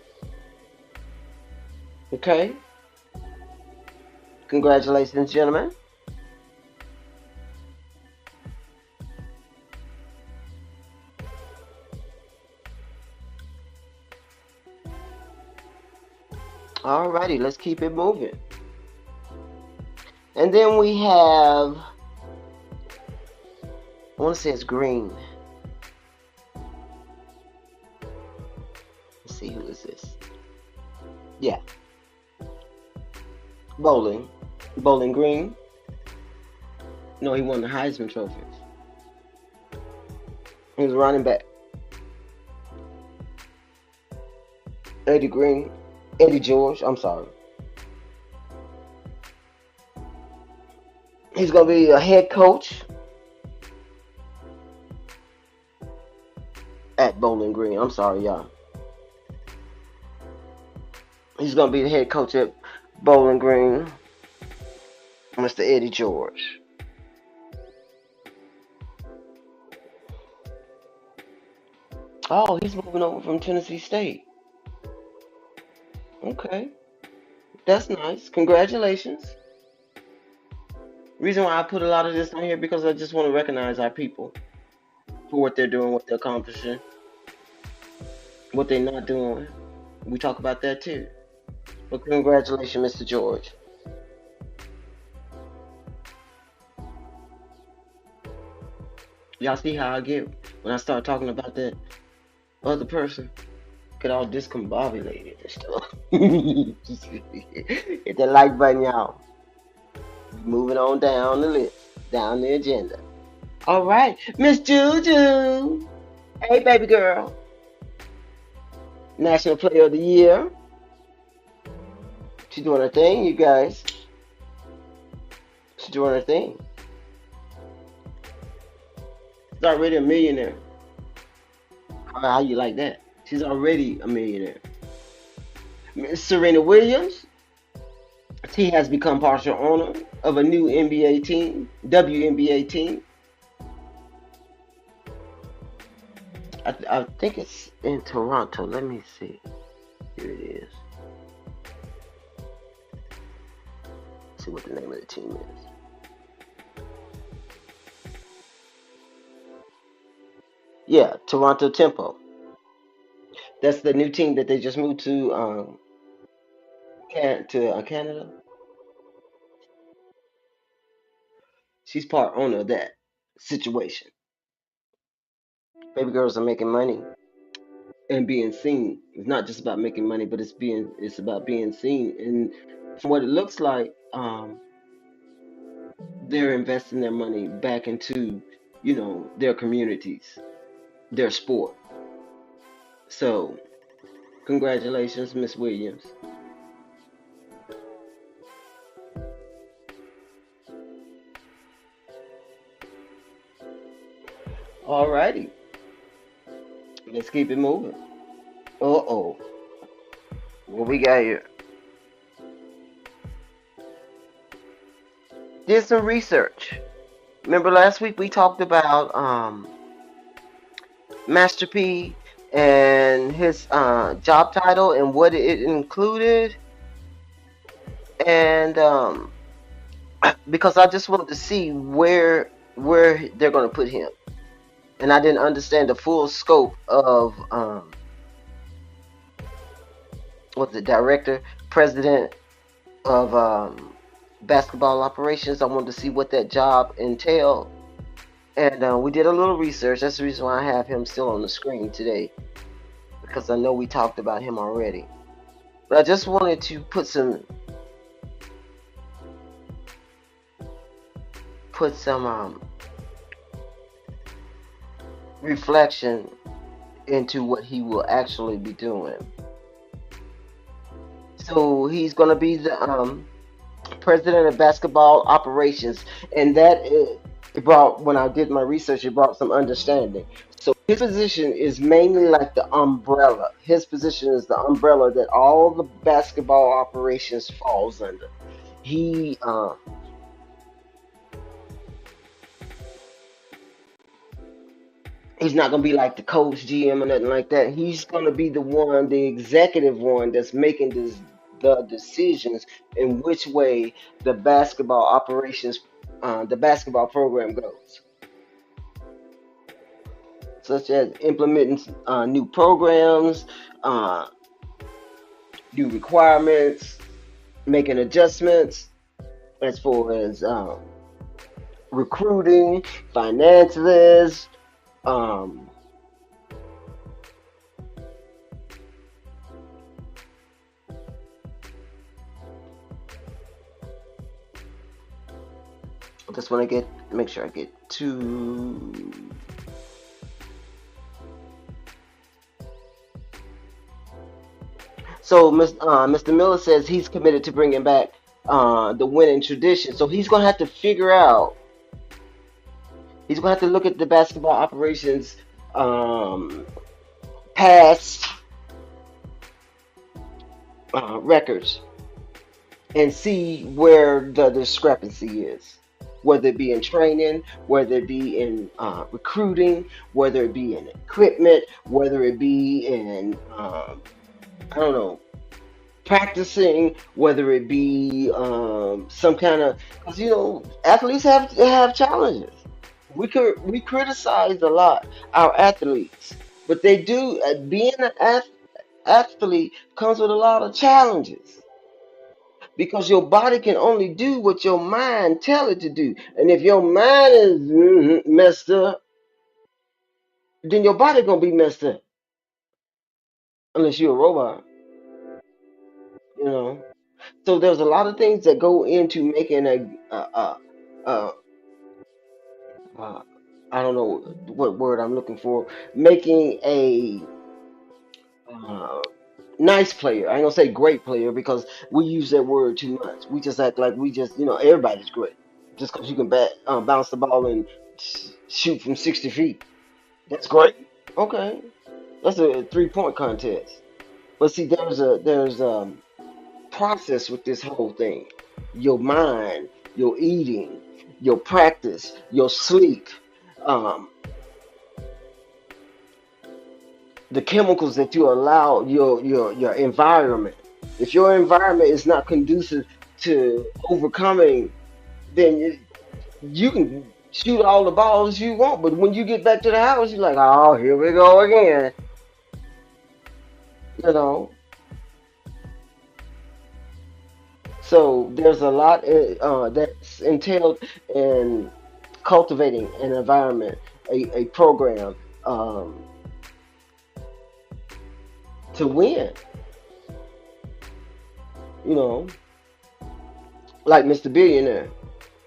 Okay, congratulations, gentlemen. Alrighty, let's keep it moving. And then we have, I want to say it's green. Let's see, who is this? Yeah, Bowling. Bowling Green. No, he won the Heisman Trophy. He was running back. Eddie Green. Eddie George, I'm sorry. He's going to be a head coach at Bowling Green. I'm sorry, y'all. He's going to be the head coach at Bowling Green, Mr. Eddie George. Oh, he's moving over from Tennessee State. Okay, that's nice. Congratulations. Reason why I put a lot of this on here because I just want to recognize our people for what they're doing, what they're accomplishing, what they're not doing. We talk about that too. But congratulations, Mr. George. Y'all see how I get when I start talking about that other person? Get all discombobulated and stuff. Hit that like button, y'all. Moving on down the list, down the agenda. All right, Miss Juju. Hey, baby girl. National Player of the Year. She's doing her thing, you guys. She's doing her thing. She's already a millionaire. How you like that? She's already a millionaire. Miss Serena Williams. She has become partial owner of a new NBA team, WNBA team. I think it's in Toronto. Let me see. Here it is. Let's see what the name of the team is. Yeah, Toronto Tempo. That's the new team that they just moved to Canada. She's part owner of that situation. Baby girls are making money and being seen. It's not just about making money, but it's about being seen. And from what it looks like, they're investing their money back into, their communities, their sport. So, congratulations, Miss Williams. Alrighty, let's keep it moving. Uh-oh, what we got here? Did some research. Remember last week we talked about Master P and his job title and what it included, and because I just wanted to see where they're going to put him, and I didn't understand the full scope of what the director, president of basketball operations. I wanted to see what that job entailed, and we did a little research. That's the reason why I have him still on the screen today, because I know we talked about him already. But I just wanted to put some put some reflection into what he will actually be doing. So he's going to be the president of basketball operations, and it brought, when I did my research, it brought some understanding. So his position is mainly like the umbrella. His position is the umbrella that all the basketball operations falls under. He he's not gonna be like the coach, GM, or nothing like that. He's gonna be the one, the executive one, that's making the decisions in which way the basketball operations, the basketball program goes, such as implementing new programs, uh, new requirements, making adjustments as far as recruiting, finances. Um, just want to make sure I get to. So, Mr. Miller says he's committed to bringing back the winning tradition. So he's gonna have to figure out. He's gonna have to look at the basketball operations um, past records and see where the discrepancy is, whether it be in training, whether it be in recruiting, whether it be in equipment, whether it be in I don't know, practicing, whether it be some kind of, because athletes have challenges. We criticize a lot our athletes, but they do. Being an athlete comes with a lot of challenges because your body can only do what your mind tell it to do, and if your mind is messed up, then your body gonna be messed up unless you're a robot. You know. So there's a lot of things that go into making a uh, I don't know what word I'm looking for, making a uh, nice player. I ain't gonna say great player because we use that word too much. We just act like we just, everybody's great just because you can bounce the ball and shoot from 60 feet. That's great. Okay, that's a 3-point contest. But see, there's process with this whole thing. Your mind, your eating, your practice, your sleep, um, the chemicals that you allow your environment. If your environment is not conducive to overcoming, then you can shoot all the balls you want, but when you get back to the house, you're like, oh, here we go again. You know. So there's a lot that's entailed in cultivating an environment, a program um, to win. You know, like Mr. Billionaire.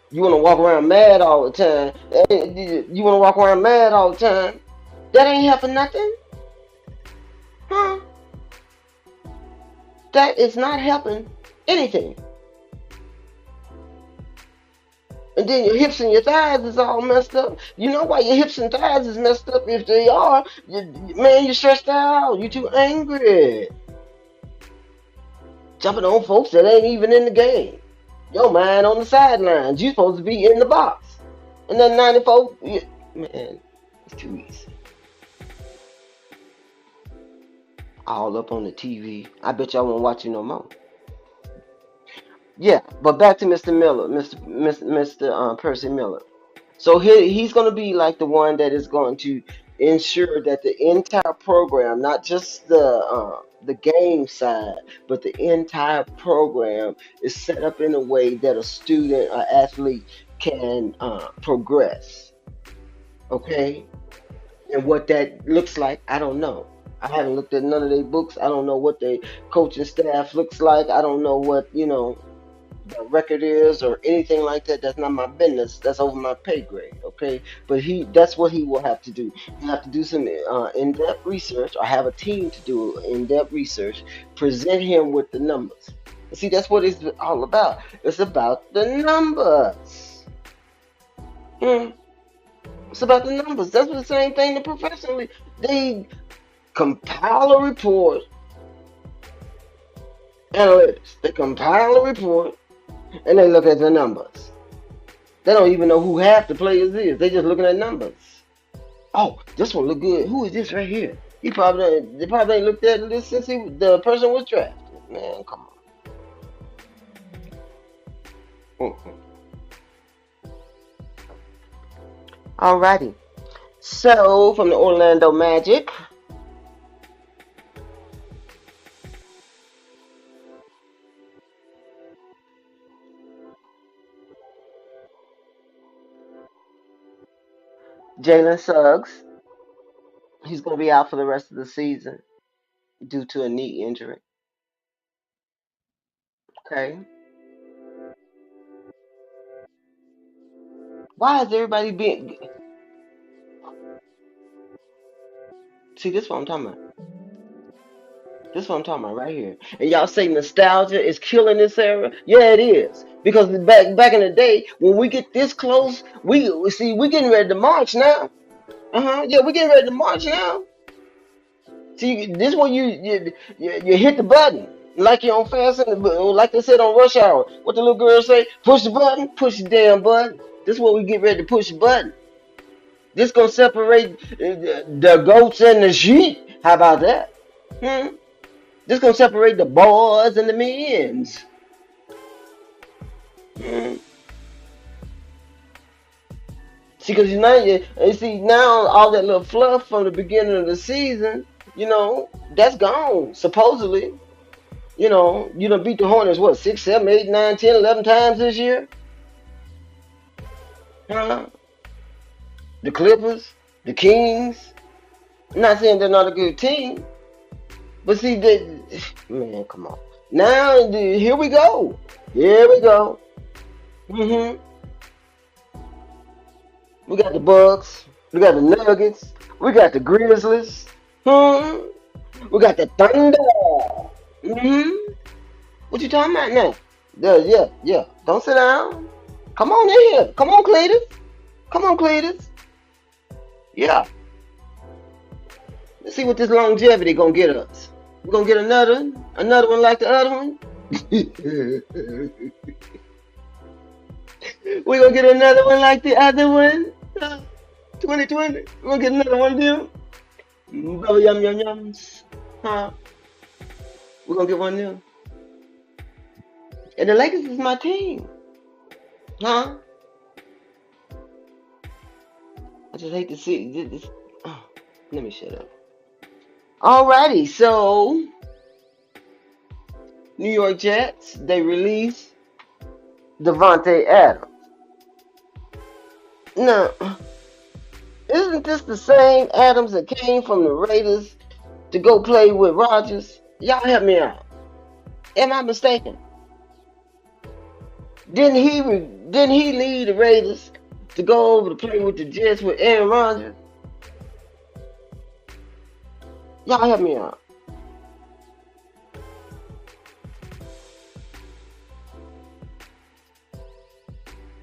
You want to walk around mad all the time. You want to walk around mad all the time. That ain't helping nothing, huh? That is not helping anything. And then your hips and your thighs is all messed up. You know why your hips and thighs is messed up? If they are, man, you're stressed out. You're too angry. Jumping on folks that ain't even in the game. Your mind on the sidelines. You supposed to be in the box. And then 94, man, it's too easy. All up on the TV. I bet y'all won't watch it no more. Yeah, but back to Mr. Miller, Mr. Percy Miller. So he's going to be like the one that is going to ensure that the entire program, not just the game side, but the entire program is set up in a way that a student or athlete can progress. Okay, and what that looks like, I don't know. I haven't looked at none of their books. I don't know what their coaching staff looks like. I don't know what. the record is or anything like that. That's not my business. That's over my pay grade. Okay, but that's what he will have to do. He have to do some in-depth research, or have a team to do in-depth research. Present him with the numbers. See, that's what it's all about. It's about the numbers. Hmm. It's about the numbers. That's the same thing the professionally. They compile a report, analytics. They compile a report and they look at the numbers. They don't even know who half the players is. They just looking at numbers. Oh, this one look good. Who is this right here? They probably ain't looked at this since the person was drafted. Man, come on. Alrighty. So from the Orlando Magic, Jalen Suggs. He's gonna be out for the rest of the season due to a knee injury. Okay. Why is everybody being? See, this is what I'm talking about. This is what I'm talking about right here. And y'all say nostalgia is killing this era. Yeah, it is. Because back in the day, when we get this close, we getting ready to march now. Yeah, we getting ready to march now. See, this one you hit the button like you're on fast and like they said on Rush Hour. What the little girl say? Push the button, push the damn button. This is what we get ready to push the button. This gonna separate the goats and the sheep. How about that? Hmm? This gonna separate the boys and the men's. Hmm. See, because you see now all that little fluff from the beginning of the season, that's gone. Supposedly, you done beat the Hornets what 6, 7, 8, 9, 10, 11 times this year. Huh? The Clippers, the Kings. I'm not saying they're not a good team, but see, man, come on. Now here we go. Here we go. hmm We got the Bucks. We got the Nuggets. We got the Grizzlies. Hmm. We got the Thunder. Hmm. What you talking about now? Yeah. Don't sit down. Come on in here. Come on, Cletus. Come on, Cletus. Yeah. Let's see what this longevity gonna get us. We're gonna get another one like the other one. We're gonna get another one like the other one. 2020. We're gonna get another one of them. Bubble yum yum yums. Huh? We're gonna get one of them. And the Lakers is my team. Huh? I just hate to see this. Oh, let me shut up. Alrighty, so New York Jets, they released Devontae Adams. Now, isn't this the same Adams that came from the Raiders to go play with Rodgers? Y'all help me out. Am I mistaken? Didn't he lead the Raiders to go over to play with the Jets with Aaron Rodgers? Y'all help me out.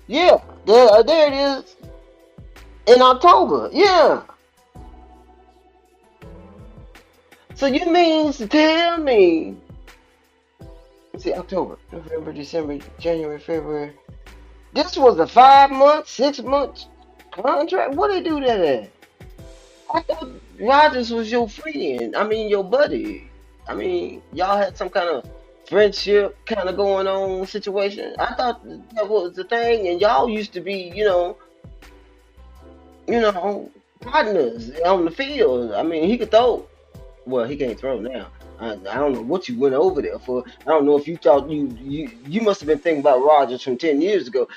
Yeah, there it is in October. Yeah. So you mean to tell me? Let's see, October, November, December, January, February. This was a 5 month, 6 month contract. What they do that at? I thought Rogers was your friend. I mean, your buddy. I mean, y'all had some kind of friendship kind of going on situation. I thought that was the thing, and y'all used to be, partners on the field. I mean, he could throw. Well, he can't throw now. I don't know what you went over there for. I don't know if you thought you must have been thinking about Rogers from 10 years ago.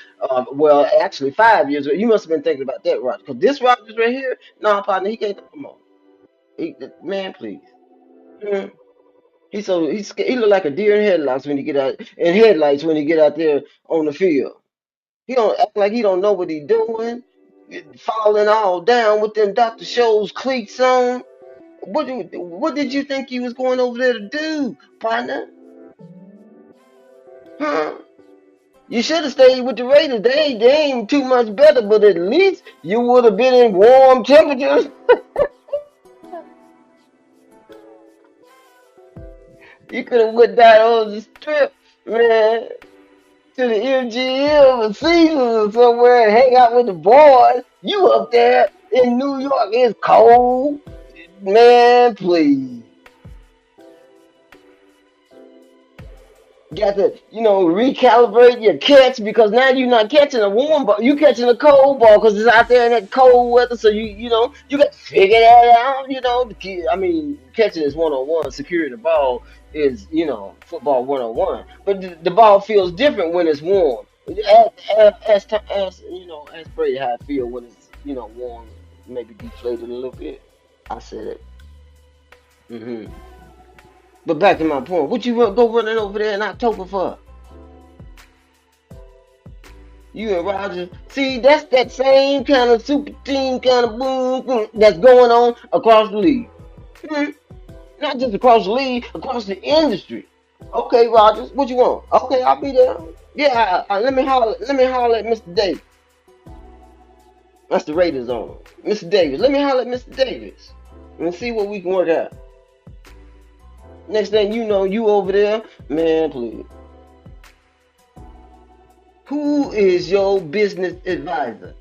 Well, actually 5 years ago. You must have been thinking about that Rogers. Because this Rogers right here, no, partner, he can't. Come on, man, please. Hmm. He look like a deer in headlights when he get out there on the field. He don't act like he don't know what he doing, falling all down with them Dr. Scholl's cleats on. What did you think you was going over there to do, partner? Huh? You should have stayed with the Raiders. They ain't too much better, but at least you would have been in warm temperatures. You could have went down on the strip, man, to the MGM or Caesars or somewhere and hang out with the boys. You up there in New York, it's cold. Man, please. Got to, recalibrate your catch because now you're not catching a warm ball. You catching a cold ball because it's out there in that cold weather. So you got to figure that out. I mean, catching is 101. Securing the ball is, football 101. But the ball feels different when it's warm. As Brady how I feel when it's, warm, maybe deflated a little bit. I said it. Hmm. But back to my point, what you go running over there in October for? You and Roger, see, that's that same kind of super team kind of boom, boom that's going on across the league. Hmm. Not just across the league, across the industry. Okay, Rogers, what you want? Okay, I'll be there. Yeah, let me holler at Mr. Davis. That's the Raiders on. Mr. Davis. Let me holler at Mr. Davis. And see what we can work out. Next thing you know, you over there, man, please. Who is your business advisor?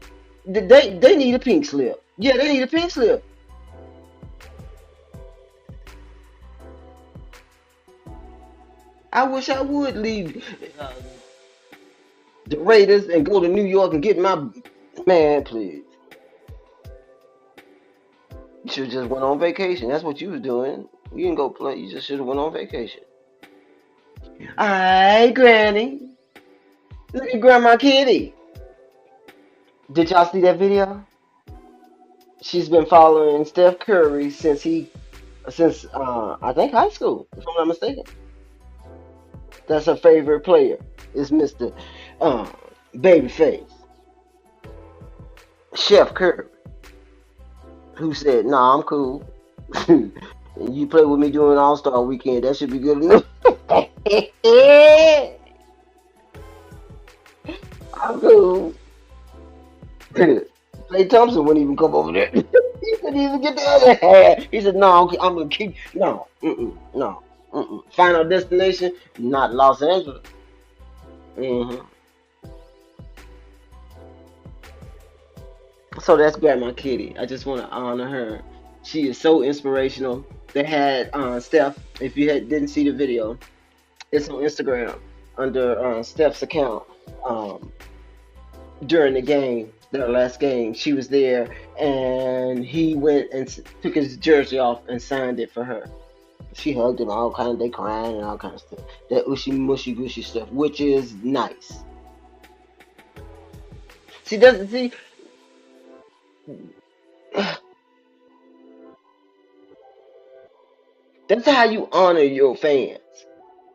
They need a pink slip. Yeah, they need a pink slip. I wish I would leave uh, the Raiders and go to New York and get my man. Please, you should have just went on vacation. That's what you was doing. You didn't go play. You just should have went on vacation. Hi, Granny. Look at Grandma Kitty. Did y'all see that video? She's been following Steph Curry since I think high school, if I'm not mistaken. That's her favorite player. Is Mr. Uh, Babyface Chef Curry, who said, "Nah, I'm cool. And you play with me during All Star Weekend. That should be good enough." I'm cool. Clay Thompson wouldn't even come over there. He couldn't even get the other half. He said, "No, I'm gonna keep no, no, Final destination, not Los Angeles." Hmm. So that's Grandma Kitty. I just want to honor her. She is so inspirational. They had Steph. If you didn't see the video, it's on Instagram under Steph's account. Um, During the game, their last game, she was there, and he went and took his jersey off and signed it for her. She hugged him, all kind of, they crying and all kind of stuff. That ushy mushy gushy stuff, which is nice. She doesn't see. That's how you honor your fans.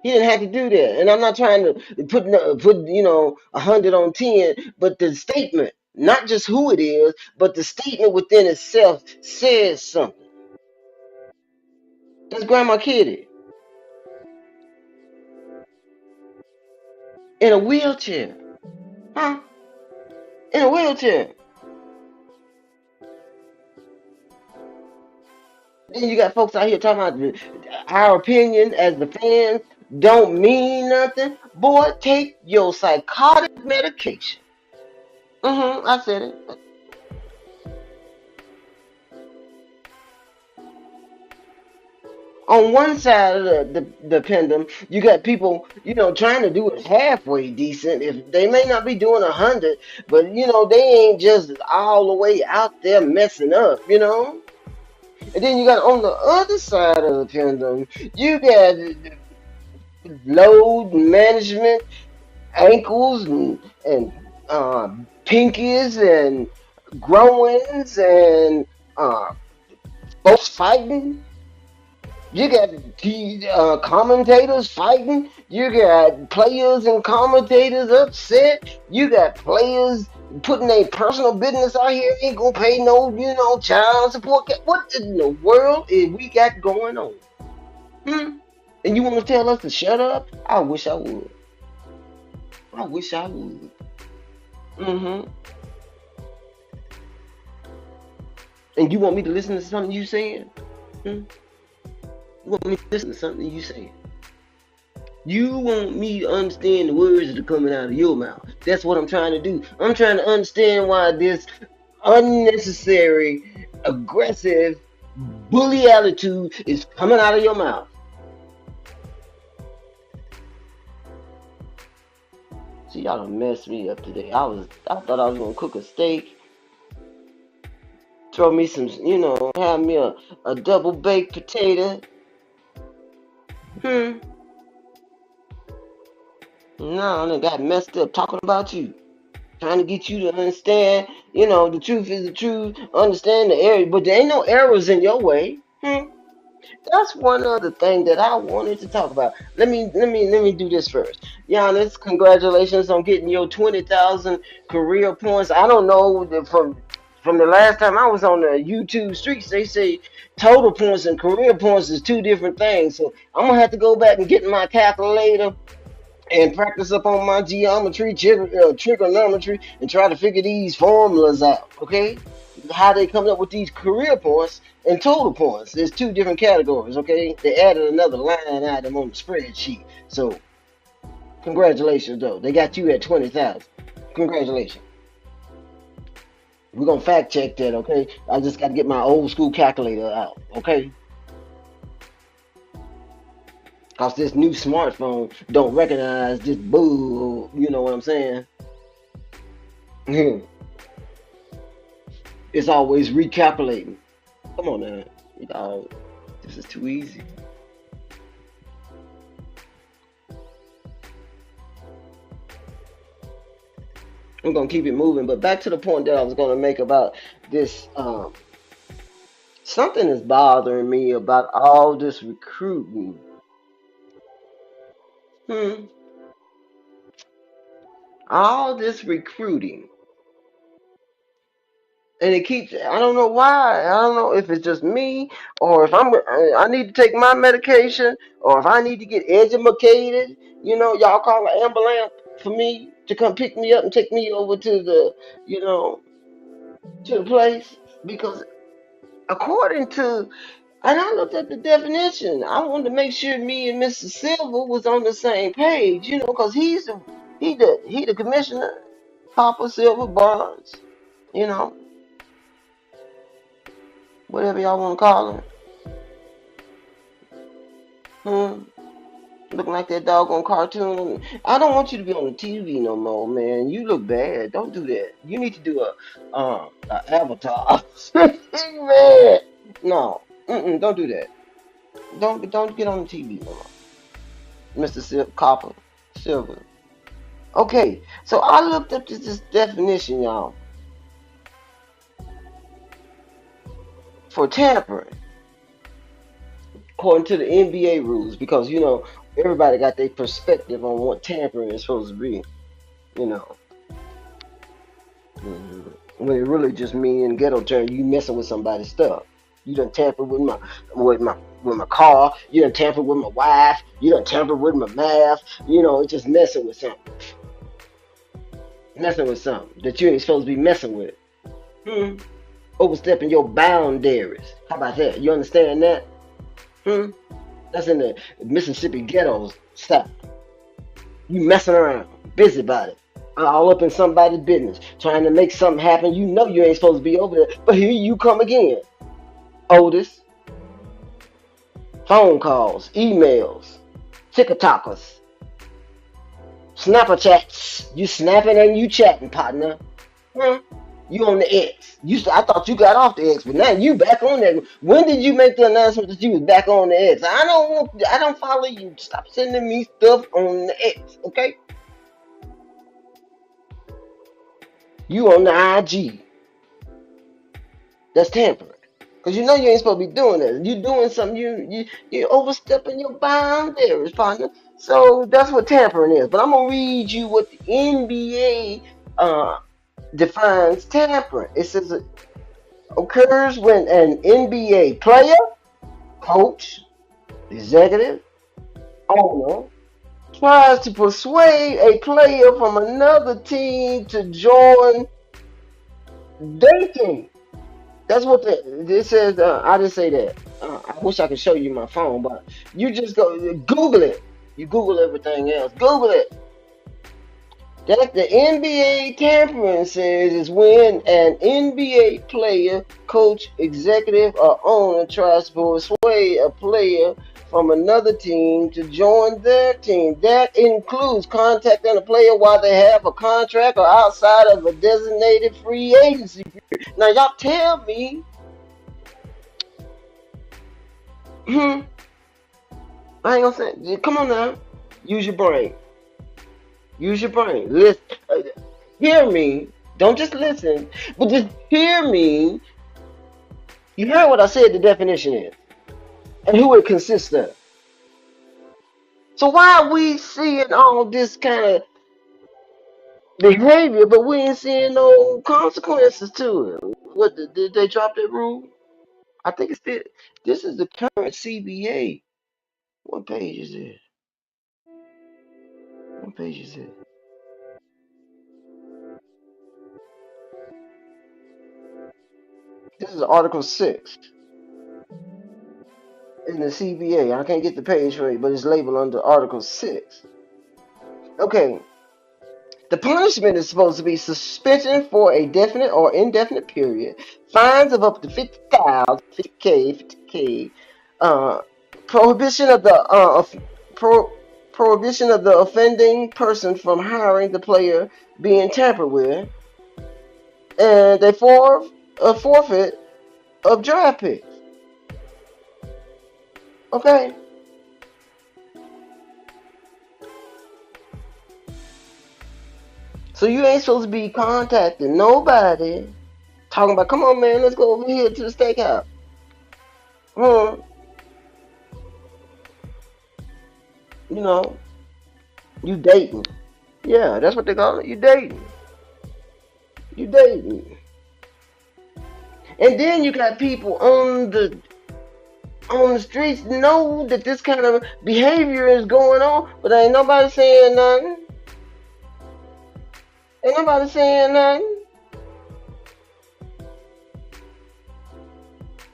He didn't have to do that, and I'm not trying to put 100 on 10, but the statement, not just who it is, but the statement within itself says something. That's Grandma Kitty in a wheelchair, huh? In a wheelchair. Then you got folks out here talking about our opinion as the fans don't mean nothing. Boy, take your psychotic medication. I said it. On one side of the pendulum, you got people, trying to do it halfway decent. If they may not be doing 100, but they ain't just all the way out there messing up. And then you got on the other side of the pendulum, you got load management, ankles and pinkies and growings and folks fighting. You got commentators fighting. You got players and commentators upset. You got players putting their personal business out here. Ain't gonna pay no, child support. What in the world is we got going on? Hmm? And you want to tell us to shut up? I wish I would. I wish I would. Mm-hmm. And you want me to listen to something you saying? Hmm? You want me to listen to something you saying? You want me to understand the words that are coming out of your mouth. That's what I'm trying to do. I'm trying to understand why this unnecessary, aggressive, bully attitude is coming out of your mouth. See, y'all done messed me up today. I thought I was gonna cook a steak, throw me some, have me a double baked potato. Hmm. No, I done got messed up talking about you. Trying to get you to understand, the truth is the truth, understand the error, but there ain't no errors in your way. Hmm. That's one other thing that I wanted to talk about. Let me do this first. Giannis, congratulations on getting your 20,000 career points. I don't know from the last time I was on the YouTube streets, they say total points and career points is two different things. So I'm gonna have to go back and get my calculator and practice up on my geometry, trigonometry, and try to figure these formulas out. Okay, how they come up with these career points and total points? There's two different categories. Okay, they added another line item on the spreadsheet. So congratulations, though. They got you at 20,000. Congratulations. We're gonna fact check that. Okay, I just got to get my old school calculator out. Okay. Cause this new smartphone don't recognize this bull, you know what I'm saying? It's always recalculating. Come on now. This is too easy. I'm gonna keep it moving, but back to the point that I was gonna make about this. Something is bothering me about all this recruiting. Hmm. All this recruiting. And it keeps, I don't know why. I don't know if it's just me or if I need to take my medication or if I need to get educated. Y'all call an ambulance for me to come pick me up and take me over to you know, to the place. Because according to, and I looked at the definition, I wanted to make sure me and Mr. Silver was on the same page, because he the commissioner, Papa Silver Barnes, you know, whatever y'all want to call him. Hmm. Looking like that doggone cartoon. I don't want you to be on the TV no more, man. You look bad. Don't do that. You need to do a avatar. Man, no, don't do that. Don't get on the TV no more, Mister Copper Silver. Okay, so I looked up this definition, y'all, for tampering, according to the NBA rules, because everybody got their perspective on what tampering is supposed to be. You know, when it really just mean in ghetto term, you messing with somebody's stuff. You done tampered with my car. You done tampered with my wife. You done tampered with my math. It's just messing with something that you ain't supposed to be messing with. Hmm. Overstepping your boundaries. How about that? You understand that? Hmm. That's in the Mississippi ghettos style. You messing around, busybody, all up in somebody's business, trying to make something happen. You know you ain't supposed to be over there, but here you come again. Oldest, phone calls, emails, TikTokers, Snapper chats. You snapping and you chatting, partner. Hmm? You on the X. I thought you got off the X, but now you back on that. When did you make the announcement that you was back on the X? I don't follow you. Stop sending me stuff on the X, okay? You on the IG. That's tampering. Cause you know you ain't supposed to be doing that. You doing something, you overstepping your boundaries, partner. So that's what tampering is. But I'm gonna read you what the NBA defines tampering. It says it occurs when an NBA player, coach, executive, owner tries to persuade a player from another team to join their team. That's what it says. I didn't say that. I wish I could show you my phone, but you just go Google it. You Google everything else. Google it. That the NBA tampering says is when an NBA player, coach, executive, or owner tries to persuade a player from another team to join their team. That includes contacting a player while they have a contract or outside of a designated free agency period. Now, y'all tell me, hmm, I ain't gonna say, come on now, use your brain. Use your brain. Listen, hear me. Don't just listen, but just hear me. You heard what I said the definition is and who it consists of. So why are we seeing all this kind of behavior, but we ain't seeing no consequences to it? What did they drop that rule? I think it's this. This is the current CBA. What page is it? What page is it? This is Article 6 in the CBA. I can't get the page for you, but it's labeled under Article 6. Okay, the punishment is supposed to be suspension for a definite or indefinite period, fines of up to 50,000, 50K, 50K, uh, prohibition of the pro, prohibition of the offending person from hiring the player being tampered with, and a forfeit of draft picks. Okay, so you ain't supposed to be contacting nobody talking about, come on, man, let's go over here to the steakhouse. Hmm, you know, you dating. Yeah, that's what they call it. You dating. You dating. And then you got people on the streets know that this kind of behavior is going on, but ain't nobody saying nothing. Ain't nobody saying nothing.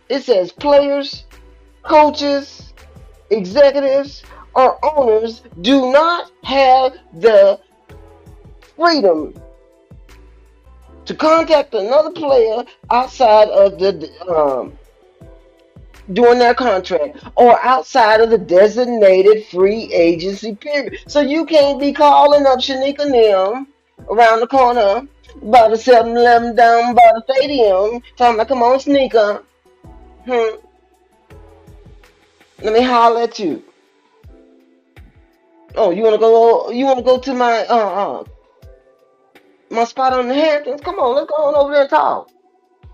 It says players, coaches, executives, or owners do not have the freedom to contact another player outside of the during their contract or outside of the designated free agency period. So you can't be calling up Shanika Nim around the corner by the 7-Eleven down by the stadium talking about, come on, sneaker. Hmm, let me holler at you. Oh, you wanna go? You wanna go to my spot on the Hamptons? Come on, let's go on over there and talk.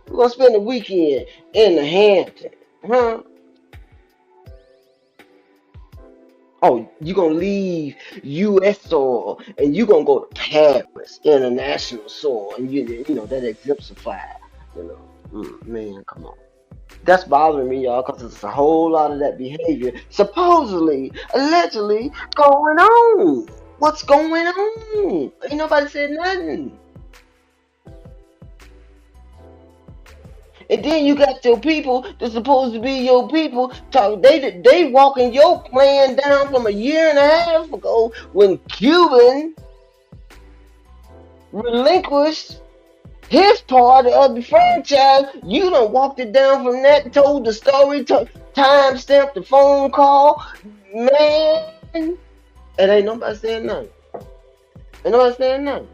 We're gonna spend the weekend in the Hamptons. Huh? Oh, you gonna leave U.S. soil and you gonna go to Paris, international soil, and you know that exemplifies. You know, man, come on. That's bothering me, y'all, because it's a whole lot of that behavior, supposedly, allegedly, going on. What's going on? Ain't nobody said nothing. And then you got your people that's supposed to be your people. Talk, they walking your plan down from a year and a half ago when Cuban relinquished his part of the franchise. You done walked it down from that, told the story, time stamped the phone call. Man, and ain't nobody saying nothing. Ain't nobody saying nothing.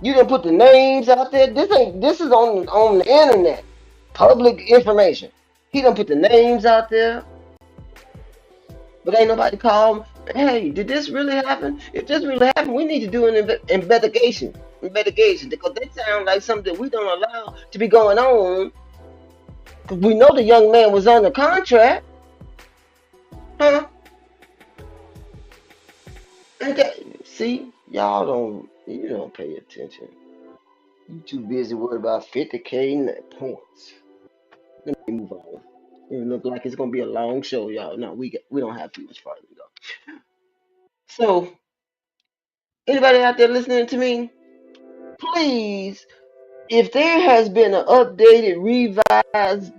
You done put the names out there. This is on the internet. Public information. He done put the names out there, but ain't nobody called. Hey, did this really happen? If this really happened, we need to do an investigation. Investigation, because they sound like something that we don't allow to be going on We know the young man was under contract, huh? Ain't that, see, y'all don't pay attention. You too busy worried about 50K points. Let me move on. It look like it's gonna be a long show, y'all. No, we don't have too much farther to go. So, anybody out there listening to me, please, if there has been an updated, revised,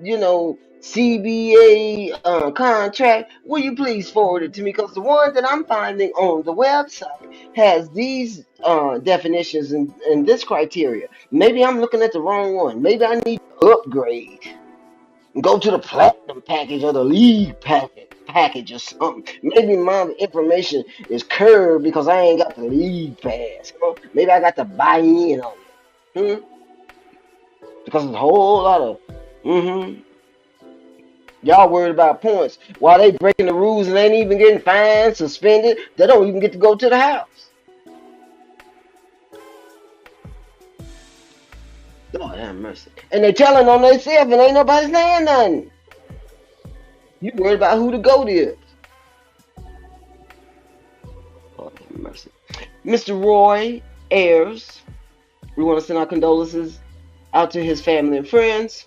CBA contract, will you please forward it to me? Because the one that I'm finding on the website has these definitions and this criteria. Maybe I'm looking at the wrong one. Maybe I need to upgrade. Go to the platinum package or the league package or something. Maybe my information is curved because I ain't got the league pass. Maybe I got to buy in on it. Because there's a whole lot of y'all worried about points. While they breaking the rules and ain't even getting fined, suspended, they don't even get to go to the house. Lord have mercy. And they telling on themselves and ain't nobody saying nothing. You worried about who the GOAT is. Lord have mercy. Mr. Roy Ayers, we want to send our condolences out to his family and friends.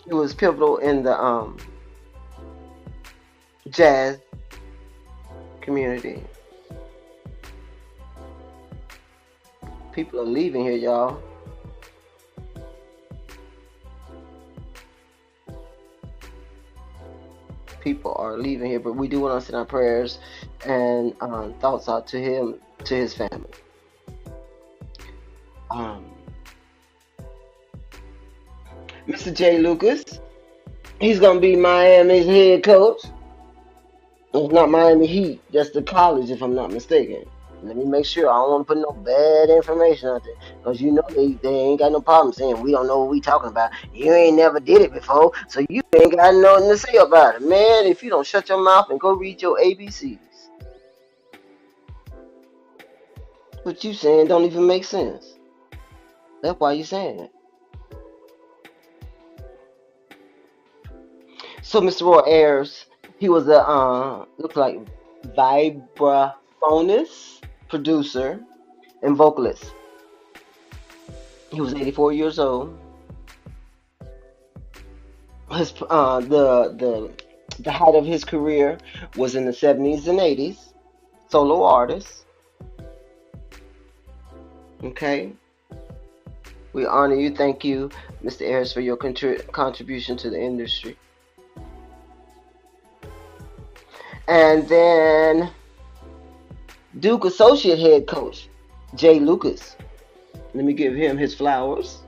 It was pivotal in the jazz community. People are leaving here, y'all. People are leaving here, but we do want to send our prayers and thoughts out to him, to his family. Mr. Jay Lucas, he's gonna be Miami's head coach. It's not Miami Heat, just the college, if I'm not mistaken. Let me make sure. I don't want to put no bad information out there, because they ain't got no problem saying we don't know what we talking about. You ain't never did it before, so you ain't got nothing to say about it, man. If you don't shut your mouth and go read your ABCs, what you saying don't even make sense. That's why you saying it. So Mr. Roy Ayers, he was a looks like vibraphonist, producer, and vocalist. He was 84 years old. His the height of his career was in the 70s and 80s. Solo artist. Okay. We honor you. Thank you, Mr. Ayers, for your contribution to the industry. And then Duke Associate Head Coach Jay Lucas. Let me give him his flowers.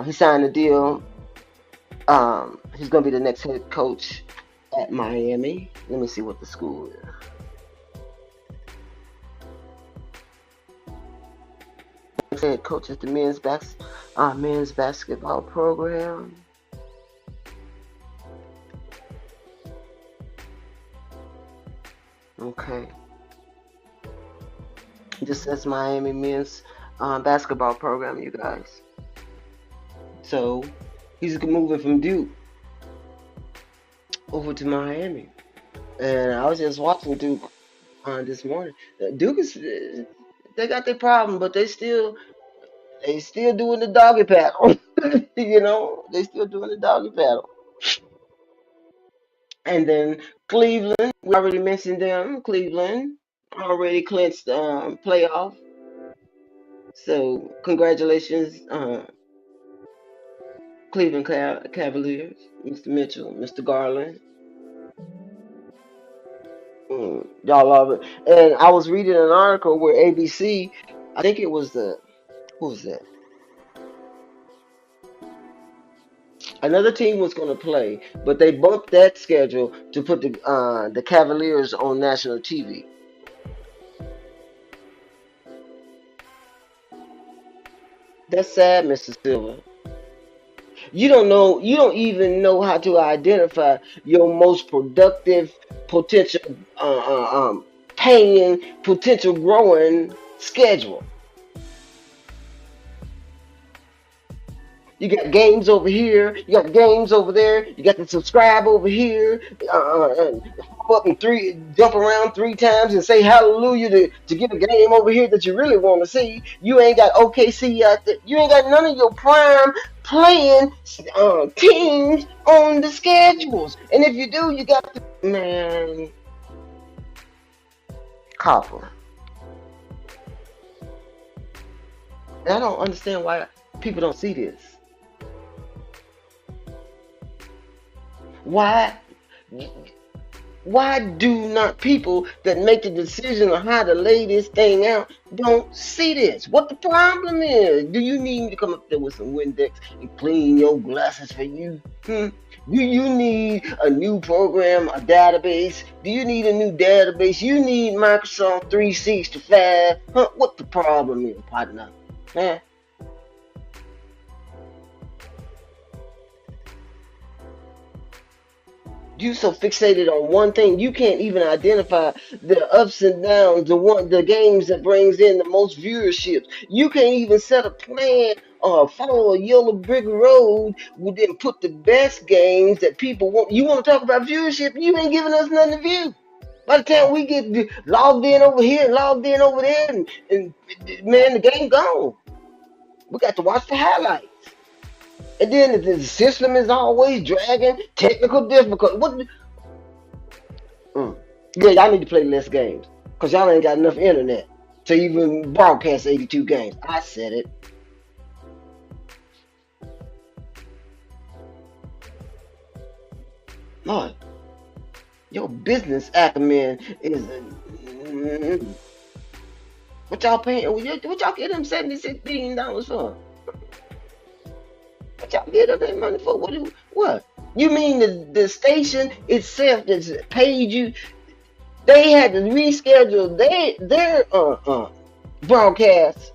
He signed a deal. He's going to be the next head coach at Miami. Let me see what the school is. Next head coach at the men's basketball program. Okay. It just says Miami men's basketball program, you guys. So he's moving from Duke over to Miami. And I was just watching Duke this morning. Duke is they got their problem, but they still doing the doggy paddle. They still doing the doggy paddle. And then Cleveland, we already mentioned them. Cleveland already clinched playoff. So congratulations, Cleveland Cavaliers, Mr. Mitchell, Mr. Garland. Y'all love it. And I was reading an article where ABC, I think it was who was that? Another team was going to play, but they bumped that schedule to put the Cavaliers on national TV. That's sad, Mr. Silver. You don't even know how to identify your most productive potential, paying, potential growing schedule. You got games over here. You got games over there. You got to subscribe over here. And hop up and jump around 3 times and say hallelujah to get a game over here that you really want to see. You ain't got OKC out there. You ain't got none of your prime playing teams on the schedules. And if you do, you got to, man, Copper. And I don't understand why people don't see this. Why why do not people that make the decision on how to lay this thing out don't see this? What the problem is? Do you need me to come up there with some Windex and clean your glasses for you? Do you need a new program, a database? Do you need a new database? You need Microsoft 365? What the problem is, partner? Huh? You so fixated on one thing you can't even identify the ups and downs, the games that brings in the most viewership. You can't even set a plan or follow a yellow brick road with then put the best games that people want. You want to talk about viewership? You ain't giving us nothing to view. By the time we get logged in over here and logged in over there, and man, the game gone. We got to watch the highlights. And then the system is always dragging, technical difficulty. Mm. Yeah, y'all need to play less games. Because y'all ain't got enough internet to even broadcast 82 games. I said it. Lord, your business acumen is. What y'all paying? What y'all get them $76 billion for? What y'all get them that money for? What? You mean the station itself that's paid you? They had to reschedule their broadcast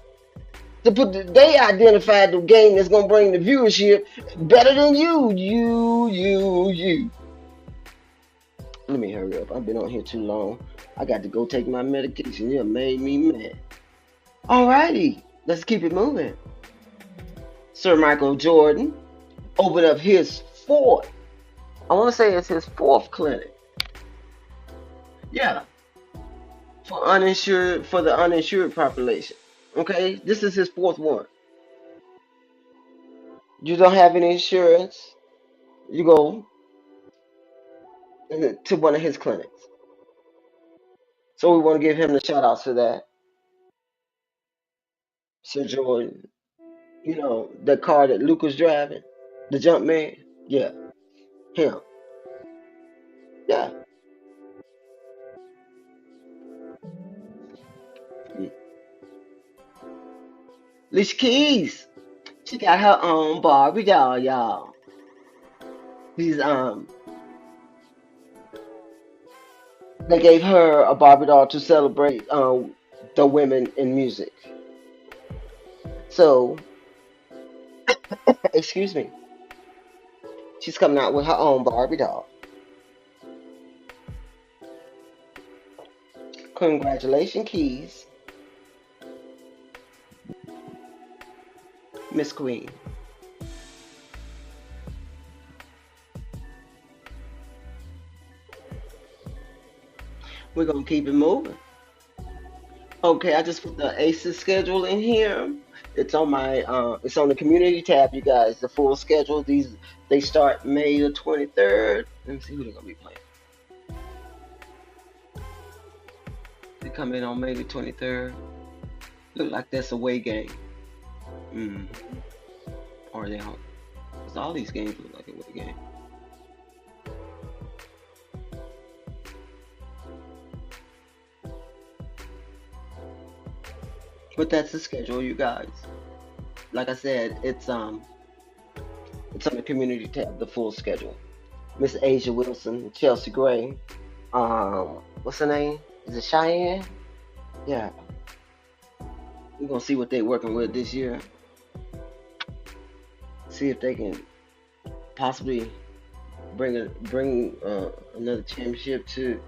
to they identified the game that's gonna bring the viewership better than you. Let me hurry up. I've been on here too long. I got to go take my medication. You made me mad. Alrighty, let's keep it moving. Sir Michael Jordan opened up his fourth. I want to say it's his fourth clinic. Yeah, for the uninsured population. Okay, this is his fourth one. You don't have any insurance, you go to one of his clinics. So we want to give him the shout outs for that. Sir Jordan, the car that Luke was driving, the jump man. Yeah, him. Yeah. Alicia Keys, she got her own Barbie doll, y'all. She's they gave her a Barbie doll to celebrate the women in music. So, excuse me, she's coming out with her own Barbie doll. Congratulations, Keys, Miss Queen. We're gonna keep it moving. Okay, I just put the ACES schedule in here. It's on the community tab, you guys. The full schedule. They start May the 23rd. Let me see who they're gonna be playing. They come in on May the 23rd. Look like that's a away game. Mm. Or they home. Because all these games look like a away game. But that's the schedule, you guys. Like I said, it's on the community tab, the full schedule. Miss Asia Wilson, Chelsea Gray, what's her name? Is it Cheyenne? Yeah. We're gonna see what they're working with this year. See if they can possibly bring another championship to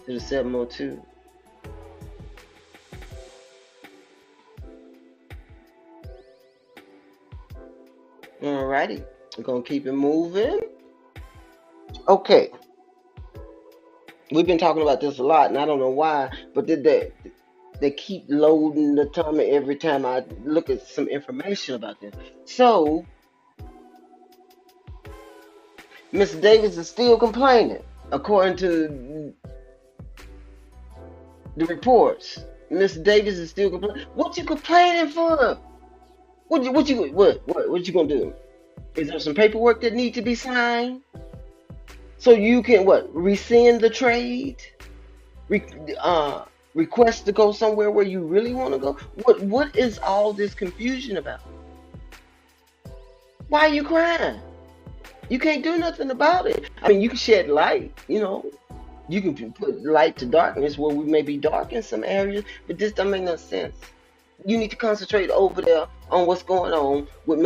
the 702. Alrighty. We're gonna keep it moving. Okay. We've been talking about this a lot, and I don't know why, but they keep loading the tummy every time I look at some information about this. So Miss Davis is still complaining, according to the reports. Miss Davis is still complaining. What you complaining for? What you gonna do? Is there some paperwork that need to be signed so you can what rescind the trade? Re, uh, request to go somewhere where you really want to go? What is all this confusion about? Why are you crying? You can't do nothing about it. I mean, you can shed light, you can put light to darkness where we may be dark in some areas, but this don't make no sense. You need to concentrate over there on what's going on with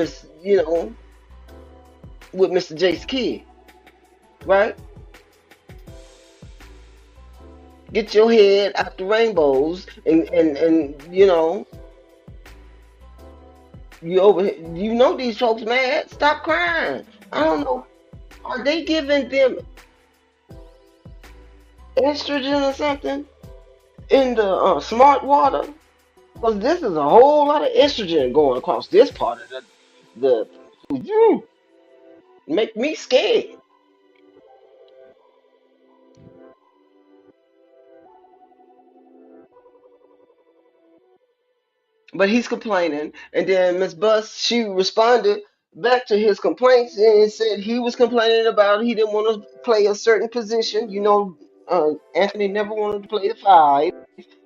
with Mr. J's kid, right? Get your head out the rainbows and these folks mad. Stop crying. I don't know. Are they giving them estrogen or something in the smart water? Because this is a whole lot of estrogen going across this part of the make me scared. But he's complaining, and then Miss Buss she responded back to his complaints and said he was complaining about he didn't want to play a certain position. Anthony never wanted to play the five.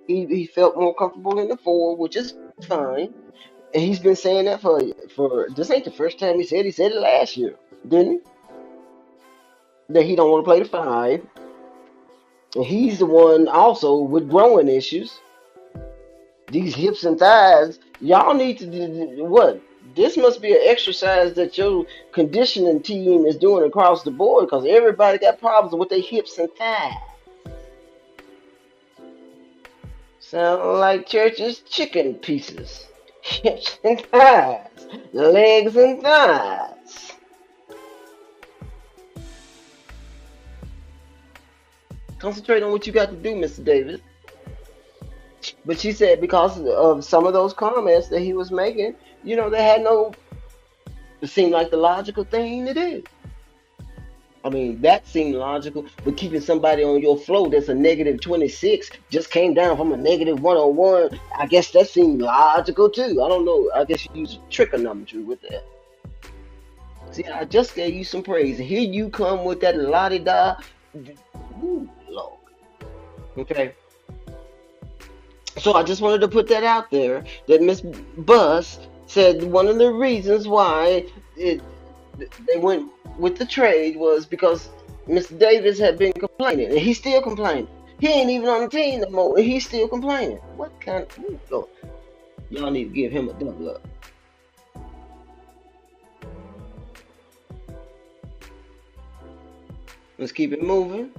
He felt more comfortable in the four, which is fine. And he's been saying that for this ain't the first time he said it last year, didn't he? That he don't want to play the five. And he's the one also with growing issues. These hips and thighs, y'all need to do what? This must be an exercise that your conditioning team is doing across the board because everybody got problems with their hips and thighs. Sound like church's chicken pieces. Hips and thighs. Legs and thighs. Concentrate on what you got to do, Mr. Davis. But she said because of some of those comments that he was making, they had no. It seemed like the logical thing to do. I mean, that seemed logical, but keeping somebody on your flow that's a negative 26 just came down from a negative 101. I guess that seemed logical too. I don't know. I guess you use trigonometry with that. See, I just gave you some praise. And here you come with that la di da. Ooh, Lord. Okay. So I just wanted to put that out there that Miss Buss said one of the reasons why they went with the trade was because Mr. Davis had been complaining, and he's still complaining. He ain't even on the team no more, and he's still complaining. What kind of Lord, y'all need to give him a double up. Let's keep it moving.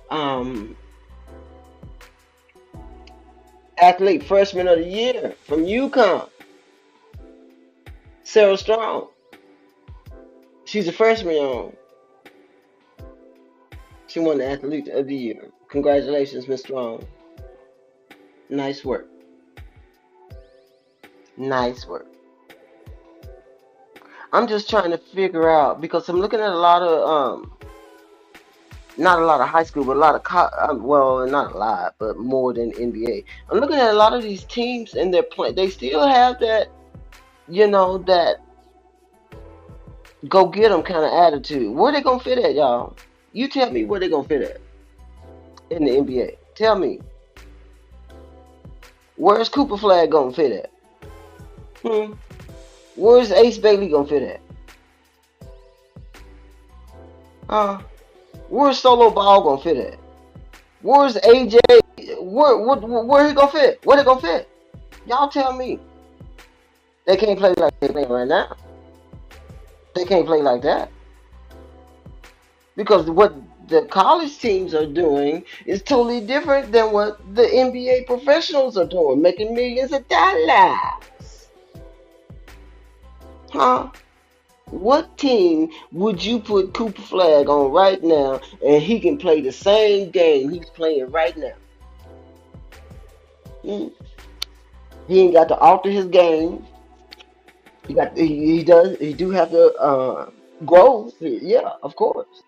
Um, Athlete freshman of the year from UConn, Sarah Strong. She's a freshman, y'all. She won the athlete of the year. Congratulations, Miss Strong. Nice work. Nice work. I'm just trying to figure out because I'm looking at a lot of not a lot of high school, but a lot of well, not a lot, but more than NBA. I'm looking at a lot of these teams and they're playing. They still have that, that go get them kind of attitude. Where they gonna fit at, y'all? You tell me where they gonna fit at in the NBA. Tell me. Where's Cooper Flag gonna fit at? Hmm. Where's Ace Bailey gonna fit at? Where's Solo Ball gonna fit at? Where's AJ? Where he gonna fit? Where they gonna fit? Y'all tell me. They can't play like they play right now. They can't play like that because what the college teams are doing is totally different than what the NBA professionals are doing, making millions of dollars. Huh? What team would you put Cooper Flag on right now and he can play the same game he's playing right now? Hmm? He ain't got to alter his game. He do have to grow. Yeah, of course.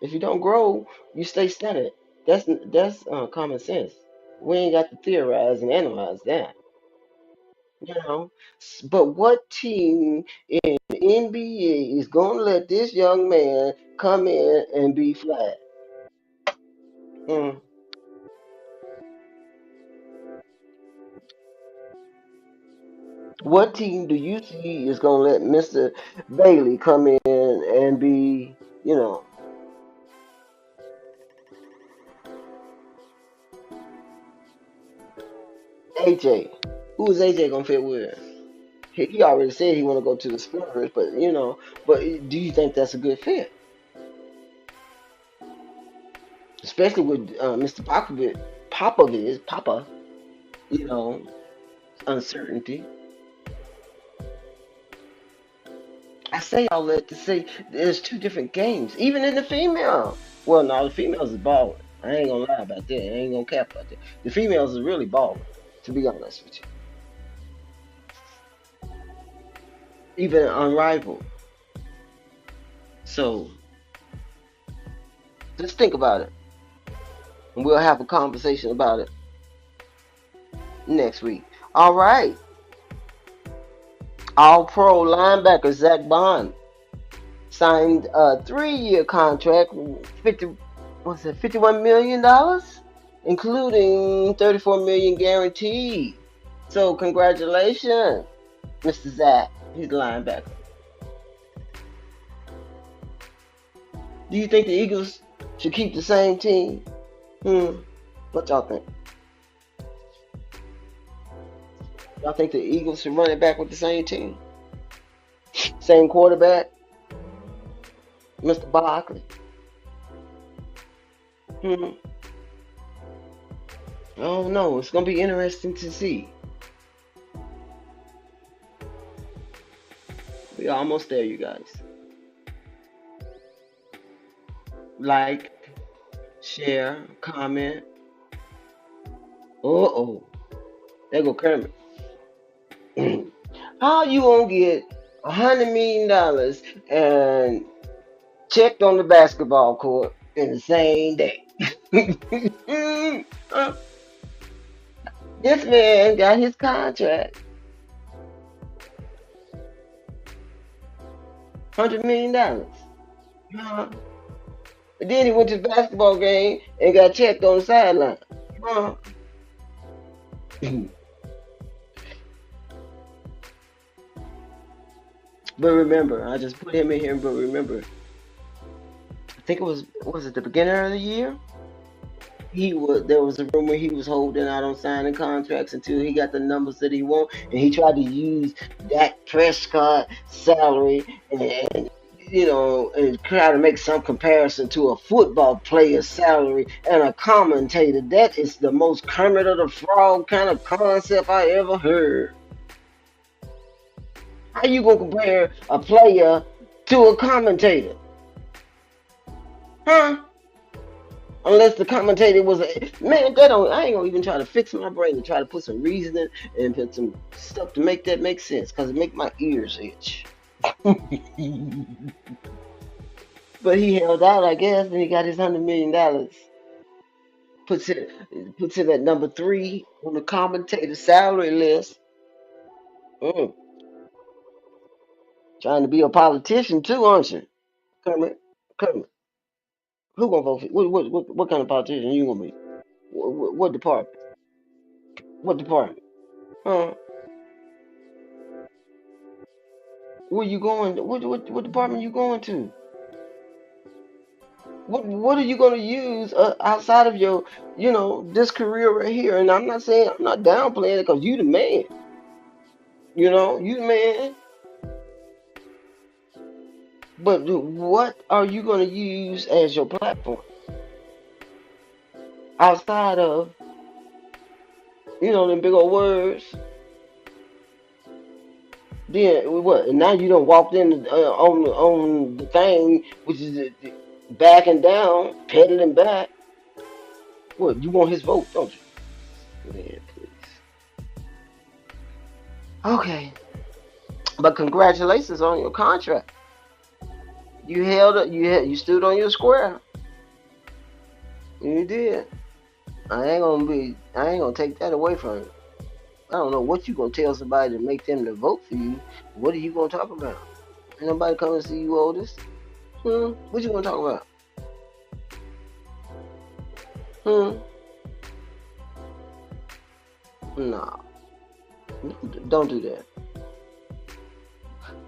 If you don't grow, you stay static. That's common sense. We ain't got to theorize and analyze that. You know, but what team in the NBA is gonna let this young man come in and be flat? Mm. What team do you see is gonna let Mr. Bailey come in and be, you know, AJ? Who is AJ gonna fit with? He already said he want to go to the Spurs, but but do you think that's a good fit, especially with Mr. Papa, you know, uncertainty. I say all that to say there's two different games, even in the female. Well, no, the females is balling. I ain't gonna lie about that. I ain't gonna cap about that. The females is really balling, to be honest with you. Even unrivaled. So just think about it, and we'll have a conversation about it next week. All right. All pro linebacker Zach Bond signed a 3-year contract, 50 was it $51 million, including 34 million guaranteed. So congratulations, Mr. Zach. He's the linebacker. Do you think the Eagles should keep the same team? Hmm. What y'all think? Y'all think the Eagles should run it back with the same team? Same quarterback, Mr. Barkley? Hmm. I don't know. It's gonna be interesting to see. We're almost there, you guys. Like, share, comment. Uh-oh. There go Kermit. How you gonna get $100 million and checked on the basketball court in the same day? Uh, this man got his contract, $100 million. Uh, then he went to the basketball game and got checked on the sideline. Uh, but remember, I just put him in here. But remember, I think it was it the beginning of the year? He was There was a rumor he was holding out on signing contracts until he got the numbers that he want, and he tried to use that Prescott salary and try to make some comparison to a football player's salary and a commentator. That is the most Kermit of the Frog kind of concept I ever heard. How you gonna compare a player to a commentator? Huh? Unless the commentator was a man, that don't. I ain't gonna even try to fix my brain and try to put some reasoning and put some stuff to make that make sense, cause it make my ears itch. But he held out, I guess, and he got his $100 million. Puts it puts him at number 3 on the commentator salary list. Mm. Trying to be a politician too, aren't you? Come come. Who gonna vote for you? What kind of politician you gonna be? What department? What department? Huh? Where you going? What department you going to? What are you going to use outside of your, this career right here? And I'm not saying I'm not downplaying it because you the man. You the man. But what are you going to use as your platform outside of them big old words? Then what? And now you done walked in on the thing, which is backing down, pedaling back. What? You want his vote, don't you? Man, please. Okay, but congratulations on your contract. You held it. You stood on your square. You did. I ain't gonna take that away from you. I don't know what you gonna tell somebody to make them to vote for you. What are you gonna talk about? Ain't nobody come and see you, Otis. What you gonna talk about? Hmm. No. Don't do that.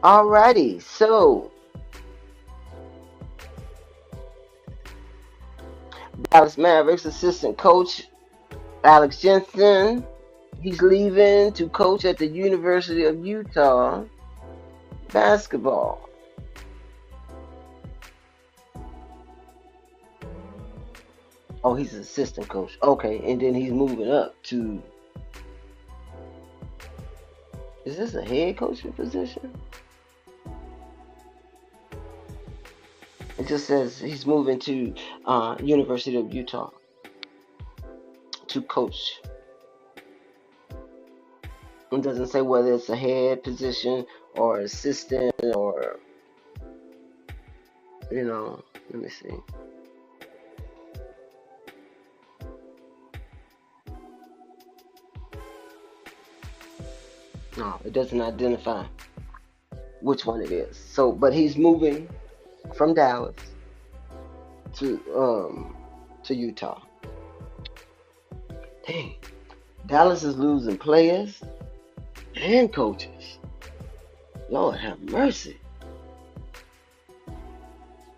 Alrighty. So Dallas Mavericks assistant coach Alex Jensen. He's leaving to coach at the University of Utah basketball. Oh, he's an assistant coach. Okay, and then he's moving up to. Is this a head coaching position? It just says he's moving to University of Utah to coach. It doesn't say whether it's a head position or assistant or Let me see. No, it doesn't identify which one it is. So, but he's moving from Dallas to Utah. Dang, Dallas is losing players and coaches. Lord have mercy.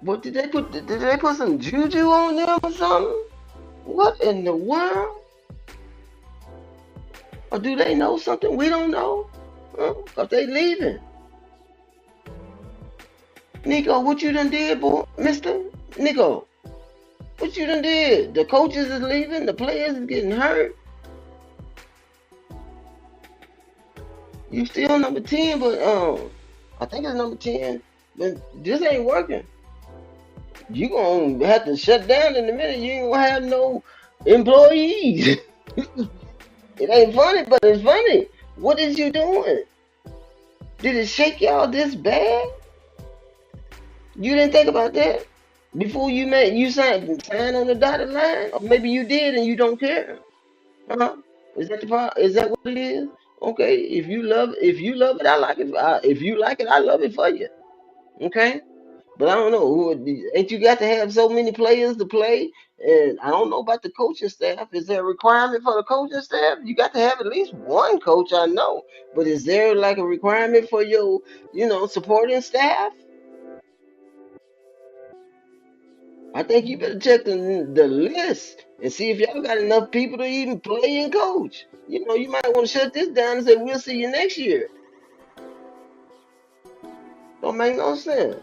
What did they put? Did they put some juju on them or something? What in the world? Or do they know something we don't know? Cause they leaving. Nico, what you done did, boy? Mister? Nico, what you done did? The coaches is leaving, the players is getting hurt. You still number 10, but I think it's number 10. But this ain't working. You gonna have to shut down in a minute. You ain't gonna have no employees. It ain't funny, but it's funny. What is you doing? Did it shake y'all this bad? You didn't think about that before you sign on the dotted line, or maybe you did and you don't care. Huh? Is that the part? Is that what it is? Okay. If you love it, I like it. If you like it, I love it for you. Okay. But I don't know. Ain't you got to have so many players to play? And I don't know about the coaching staff. Is there a requirement for the coaching staff? You got to have at least one coach, I know. But is there like a requirement for your, supporting staff? I think you better check the list and see if y'all got enough people to even play and coach. You might want to shut this down and say we'll see you next year. Don't make no sense.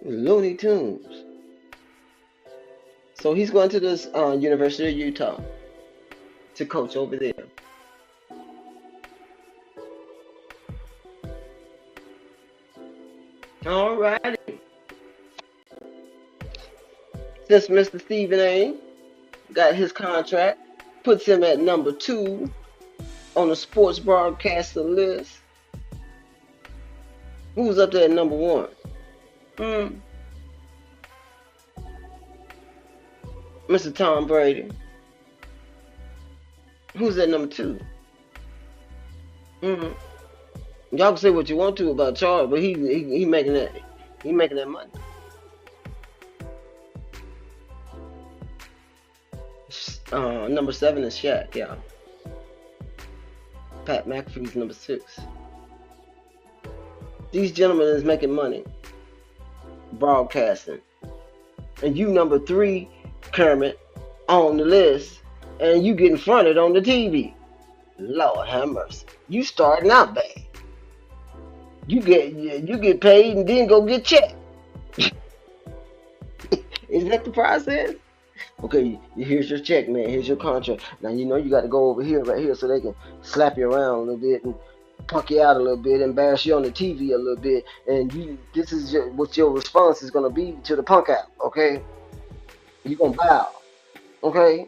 Looney Tunes. So he's going to this University of Utah to coach over there. All righty. Since Mr. Stephen A. got his contract, puts him at number 2 on the sports broadcaster list. Who's up there at number 1? Mr. Tom Brady. Who's at number 2? Y'all can say what you want to about Charles, but he making that money. Number 7 is Shaq, yeah. Pat McAfee's number 6. These gentlemen is making money broadcasting, and you number 3, Kermit, on the list, and you getting fronted on the TV. Lord have mercy. You starting out bad. You get paid and then go get checked. Is that the process? Okay, here's your check, man. Here's your contract. Now you know you got to go over here, right here, so they can slap you around a little bit and punk you out a little bit, embarrass you on the TV a little bit, and this is what your response is gonna be to the punk out. Okay, you gonna bow. Okay,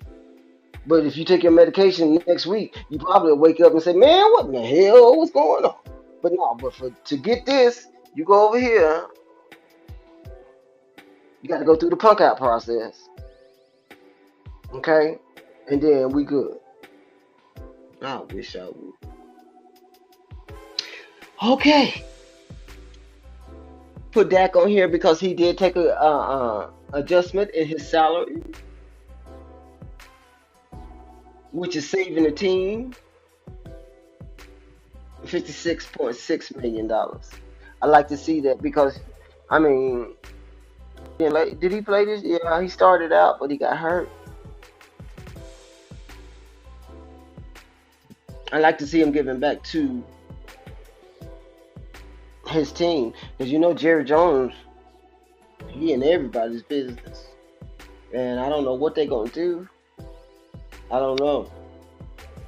but if you take your medication next week, you probably wake up and say, "Man, what in the hell? What's going on?" But no, but to get this, you go over here. You got to go through the punk out process. Okay, and then we good. I wish I would. Okay, put Dak on here because he did take a adjustment in his salary, which is saving the team $56.6 million. I like to see that because, I mean, yeah, like, did he play this? Yeah, he started out, but he got hurt. I like to see him giving back to his team because Jerry Jones, he in everybody's business, and I don't know what they're gonna do. I don't know.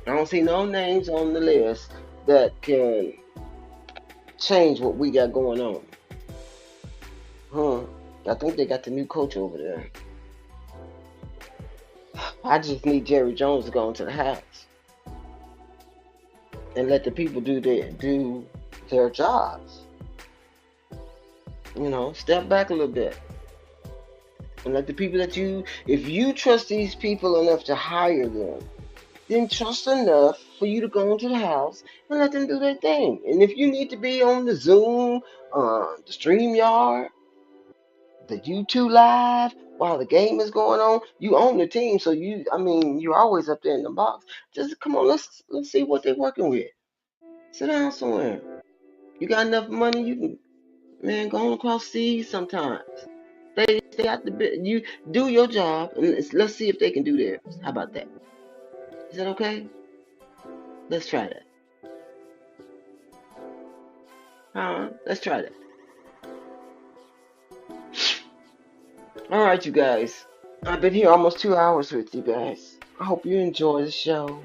I don't see no names on the list that can change what we got going on. I think they got the new coach over there. I just need Jerry Jones to go into the house and let the people do their jobs. Step back a little bit and let the people if you trust these people enough to hire them, then trust enough for you to go into the house and let them do their thing. And if you need to be on the Zoom, the StreamYard, the YouTube Live while the game is going on, you own the team, so you're always up there in the box. Just come on, let's see what they're working with. Sit down somewhere. You got enough money, you can, man, go on across seas sometimes. Stay out the bit. You do your job, and let's see if they can do theirs. How about that? Is that okay? Let's try that. Let's try that. All right, you guys. I've been here almost 2 hours with you guys. I hope you enjoy the show.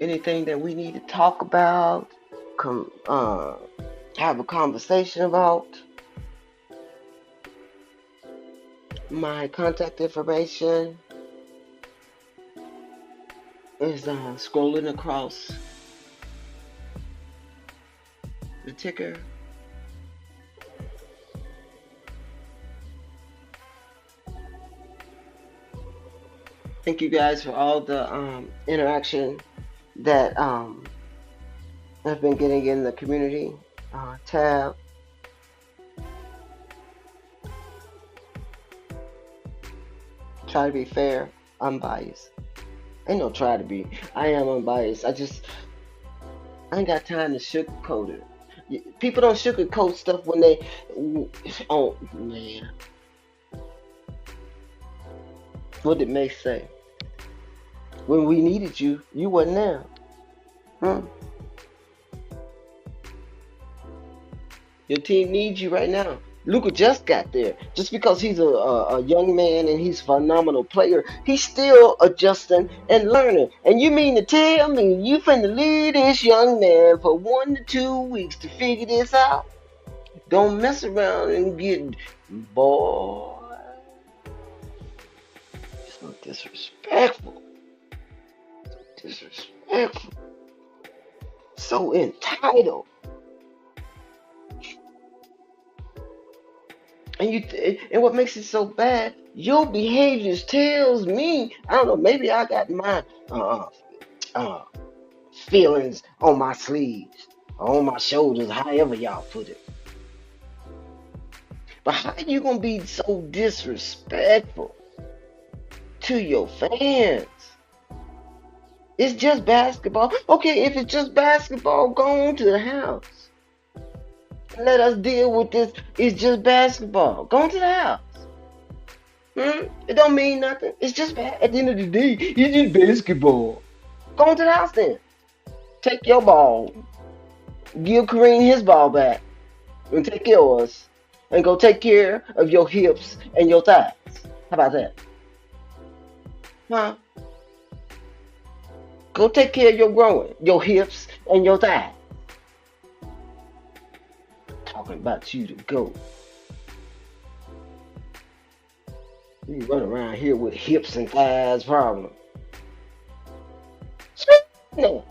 Anything that we need to talk about, have a conversation about, my contact information is scrolling across the ticker. Thank you guys for all the interaction that I've been getting in the community tab. Try to be fair, unbiased. Ain't no try to be. I am unbiased. I ain't got time to sugarcoat it. People don't sugarcoat stuff when they. Oh man, what did May say? When we needed you, you wasn't there. Your team needs you right now. Luka just got there. Just because he's a young man and he's a phenomenal player, he's still adjusting and learning. And you mean to tell me you finna leave this young man for 1 to 2 weeks to figure this out? Don't mess around and get boy. So disrespectful. Disrespectful. So entitled. And what makes it so bad, your behaviors tells me, I don't know, maybe I got my feelings on my sleeves, on my shoulders, however y'all put it. But how you gonna be so disrespectful to your fans? It's just basketball. Okay, if it's just basketball, go on to the house. Let us deal with this. It's just basketball. Go into the house. It don't mean nothing. It's just at the end of the day, it's just basketball. Go into the house then. Take your ball. Give Kareem his ball back. And take yours. And go take care of your hips and your thighs. How about that? Go take care of your growing, your hips and your thighs. Talking about you to go. You run around here with hips and thighs problem. No.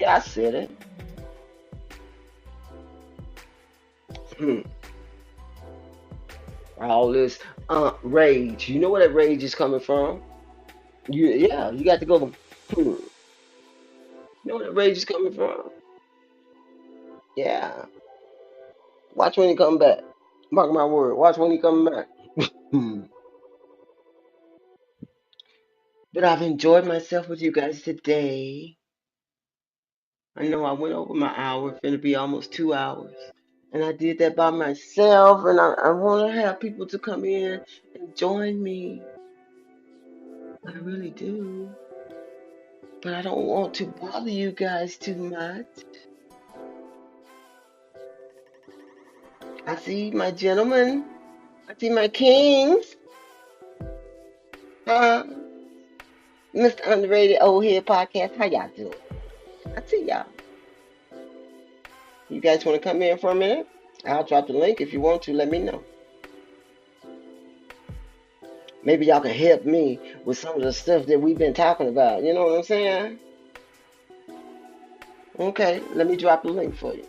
Yeah, I said it. Hmm. All this rage. You know where that rage is coming from? Yeah, you got to go. You know where that rage is coming from? Yeah. Watch when he come back. Mark my word. Watch when he come back. Hmm. But I've enjoyed myself with you guys today. I know I went over my hour, finna be almost 2 hours. And I did that by myself, and I want to have people to come in and join me. I really do. But I don't want to bother you guys too much. I see my gentlemen. I see my kings. Uh, Mr. Underrated Old Head Podcast. How y'all doing? I see y'all. You guys want to come in for a minute? I'll drop the link if you want to. Let me know. Maybe y'all can help me with some of the stuff that we've been talking about. You know what I'm saying? Okay, let me drop the link for you.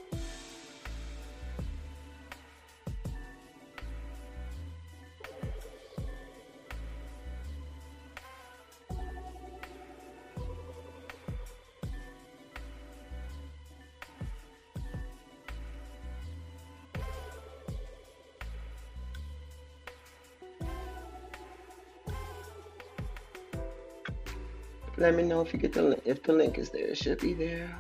Let me know if you get the link. If the link is there, it should be there.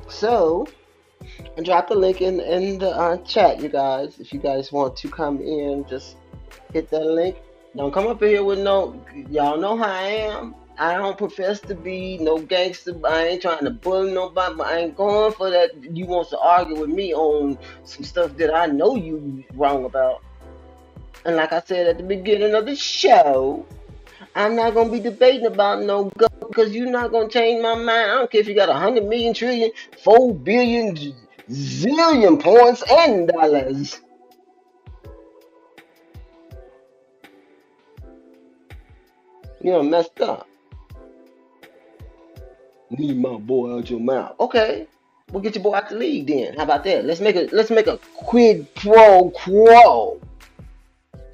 So, I dropped the link in the chat, you guys. If you guys want to come in, just hit that link. Don't come up here with no. Y'all know how I am. I don't profess to be no gangster. I ain't trying to bully nobody. But I ain't going for that. You wants to argue with me on some stuff that I know you wrong about. And like I said at the beginning of the show, I'm not gonna be debating about no go because you're not gonna change my mind. I don't care if you got 100 million trillion, 4 billion, zillion points and dollars. You know, messed up. Leave my boy out your mouth. Okay, we'll get your boy out the league then. How about that? Let's make a quid pro quo.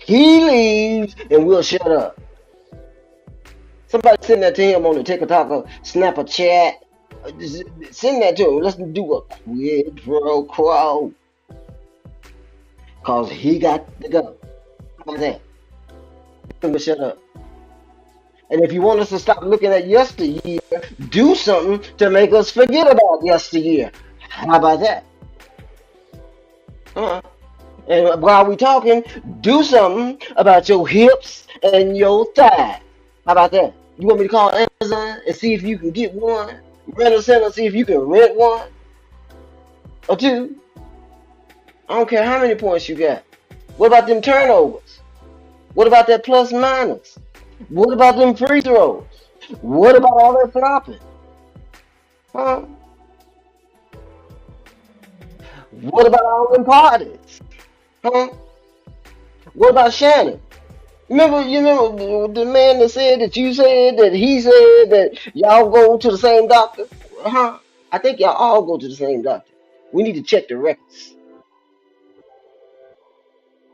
He leaves and we'll shut up. Somebody send that to him on the TikTok or snap a chat. Send that to him. Let's do a quid pro quo. Cause he got to go. How about that? We'll shut up. And if you want us to stop looking at yesteryear, do something to make us forget about yesteryear. How about that? Uh-huh. And while we talking, do something about your hips and your thighs. How about that? You want me to call Amazon and see if you can get one? Rental center, see if you can rent one or two? I don't care how many points you got. What about them turnovers? What about that plus minus? What about them free throws? What about all that flopping? Huh? What about all them parties? Huh? What about Shannon? You remember the man that said that you said that he said that y'all go to the same doctor? Huh? I think y'all all go to the same doctor. We need to check the records.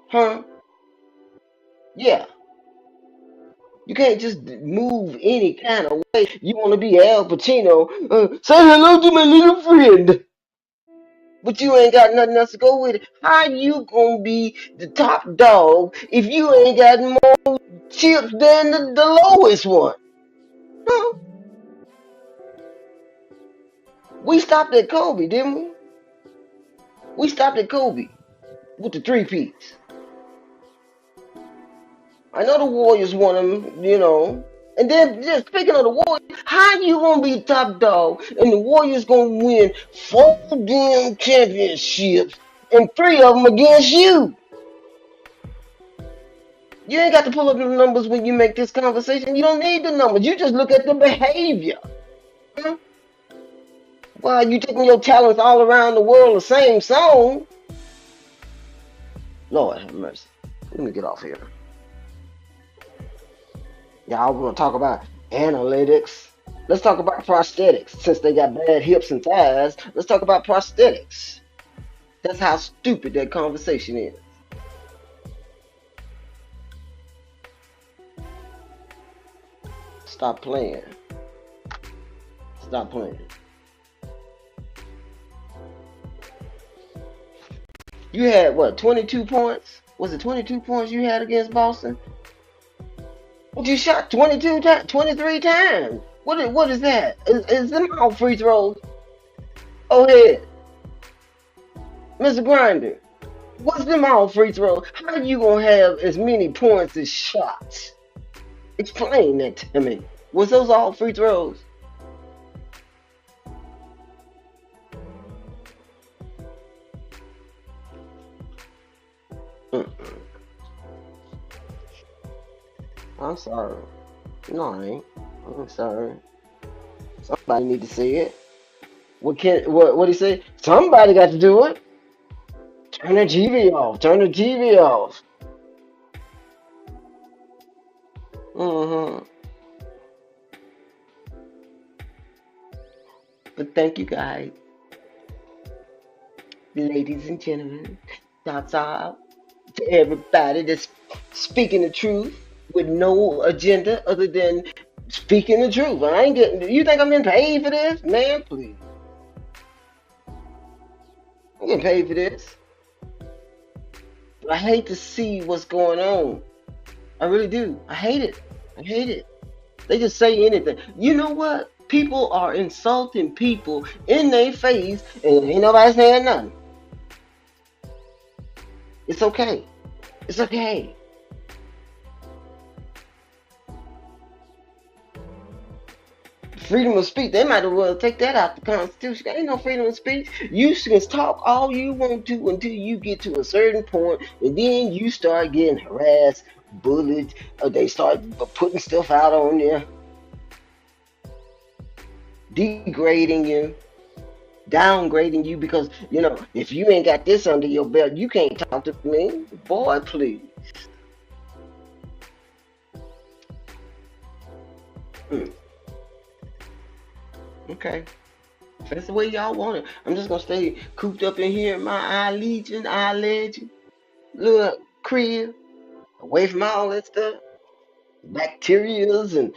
Huh? Yeah. You can't just move any kind of way. You want to be Al Pacino. Say hello to my little friend. But you ain't got nothing else to go with it. How you gonna be the top dog if you ain't got more chips than the lowest one? Huh? We stopped at Kobe, didn't we? We stopped at Kobe with the three peats. I know the Warriors won them, you know, And then just speaking of the Warriors, how you gonna be top dog and the Warriors gonna win 4 damn championships and 3 of them against you? You ain't got to pull up the numbers when you make this conversation. You don't need the numbers. You just look at the behavior. Huh? Why you taking your talents all around the world the same song? Lord have mercy. Let me get off here. Y'all want to talk about analytics? Let's talk about prosthetics. Since they got bad hips and thighs, let's talk about prosthetics. That's how stupid that conversation is. Stop playing. Stop playing. You had what, 22 points? Was it 22 points you had against Boston? But you shot 22 times, 23 times. What is that? Is them all free throws? Oh, ahead, Mr. Grinder. What's them all free throws? How you gonna have as many points as shots? Explain that to me. Was those all free throws? Mm-mm. I'm sorry. No, I ain't. I'm sorry. Somebody need to say it. What he say? Somebody got to do it. Turn the TV off. Turn the TV off. Hmm. But thank you guys, ladies and gentlemen. That's all to everybody that's speaking the truth with no agenda other than speaking the truth. I ain't getting. You think I'm getting paid for this, man? Please, I'm getting paid for this. But I hate to see what's going on. I really do. I hate it. I hate it. They just say anything. You know what? People are insulting people in their face, and ain't nobody saying nothing. It's okay. It's okay. Freedom of speech. They might as well take that out the Constitution. Ain't no freedom of speech. You can talk all you want to until you get to a certain point, and then you start getting harassed, bullied, or they start putting stuff out on you, degrading you, downgrading you because if you ain't got this under your belt, you can't talk to me. Boy, please. Mm, okay. If that's the way y'all want it, I'm just gonna stay cooped up in here in my eye legend, little crib, away from all that stuff, bacterias and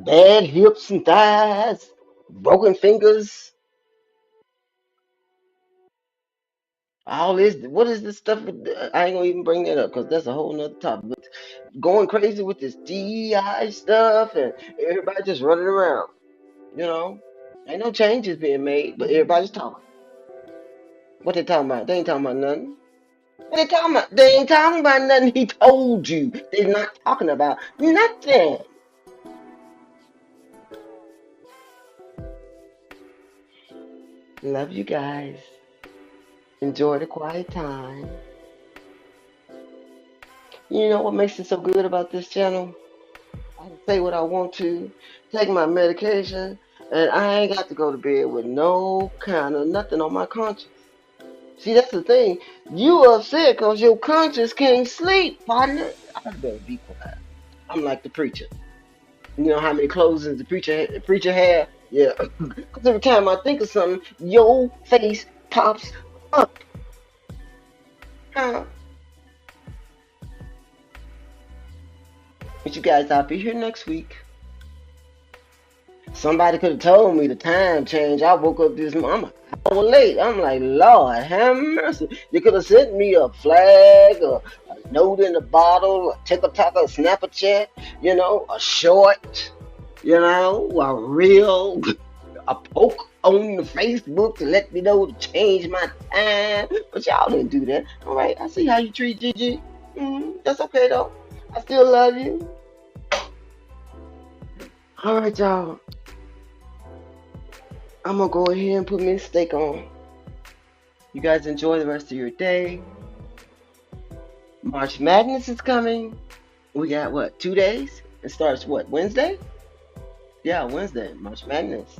bad hips and thighs, broken fingers, all this. What is this stuff? I ain't gonna even bring that up because that's a whole nother topic. But going crazy with this DEI stuff and everybody just running around, you know. Ain't no changes being made, but everybody's talking. What they talking about? They ain't talking about nothing. What they talking about? They ain't talking about nothing. He told you. They're not talking about nothing. Love you guys. Enjoy the quiet time. You know what makes it so good about this channel? I can say what I want to, take my medication, and I ain't got to go to bed with no kind of nothing on my conscience. See, that's the thing. You upset because your conscience can't sleep, partner. I better be quiet. I'm like the preacher. You know how many closings the preacher had? Yeah. Because every time I think of something, your face pops up. Huh? But you guys, I'll be here next week. Somebody could have told me the time change. I woke up this morning. I'm an hour late. I'm like, Lord, have mercy. You could have sent me a flag or a note in a bottle, a tickle-tackle, a snapper chat, a short, a reel, a poke on the Facebook to let me know to change my time. But y'all didn't do that. All right, I see how you treat Gigi. That's okay, though. I still love you. All right, y'all. I'm gonna go ahead and put me a steak on. You guys enjoy the rest of your day. March Madness is coming. We got what, 2 days? It starts what, Wednesday? Yeah, Wednesday, March Madness.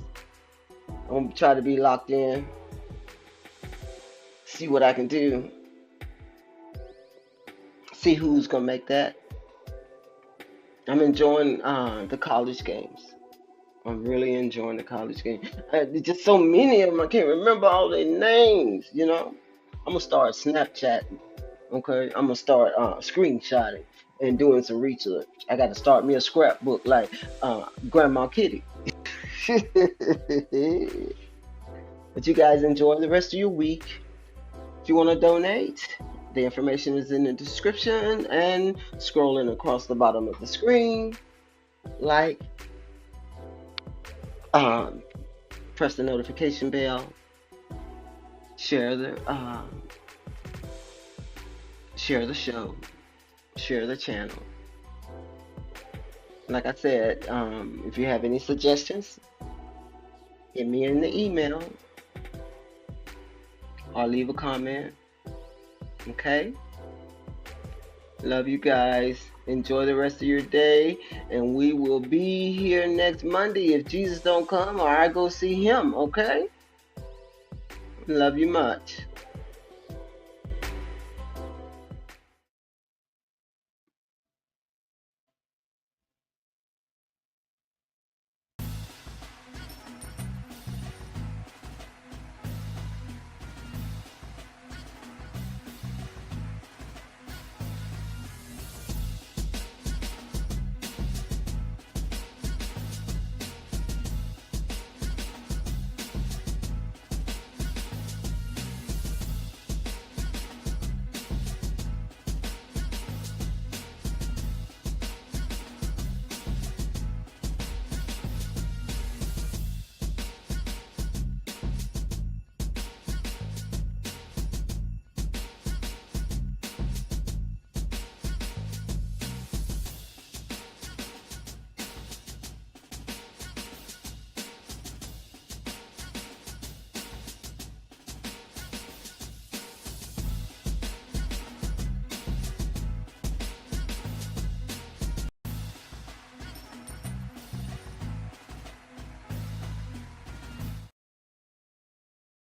I'm gonna try to be locked in, see what I can do, see who's gonna make that. I'm enjoying the college games. I'm really enjoying the college game. There's just so many of them. I can't remember all their names. I'm gonna start Snapchatting. Okay, I'm gonna start screenshotting and doing some research. I got to start me a scrapbook like Grandma Kitty. But you guys enjoy the rest of your week. If you want to donate, the information is in the description and scrolling across the bottom of the screen. Like, um, press the notification bell, share share the show, share the channel. Like I said, if you have any suggestions, hit me in the email or leave a comment. Okay? Love you guys. Enjoy the rest of your day, and we will be here next Monday if Jesus don't come or I go see him. Okay? Love you much.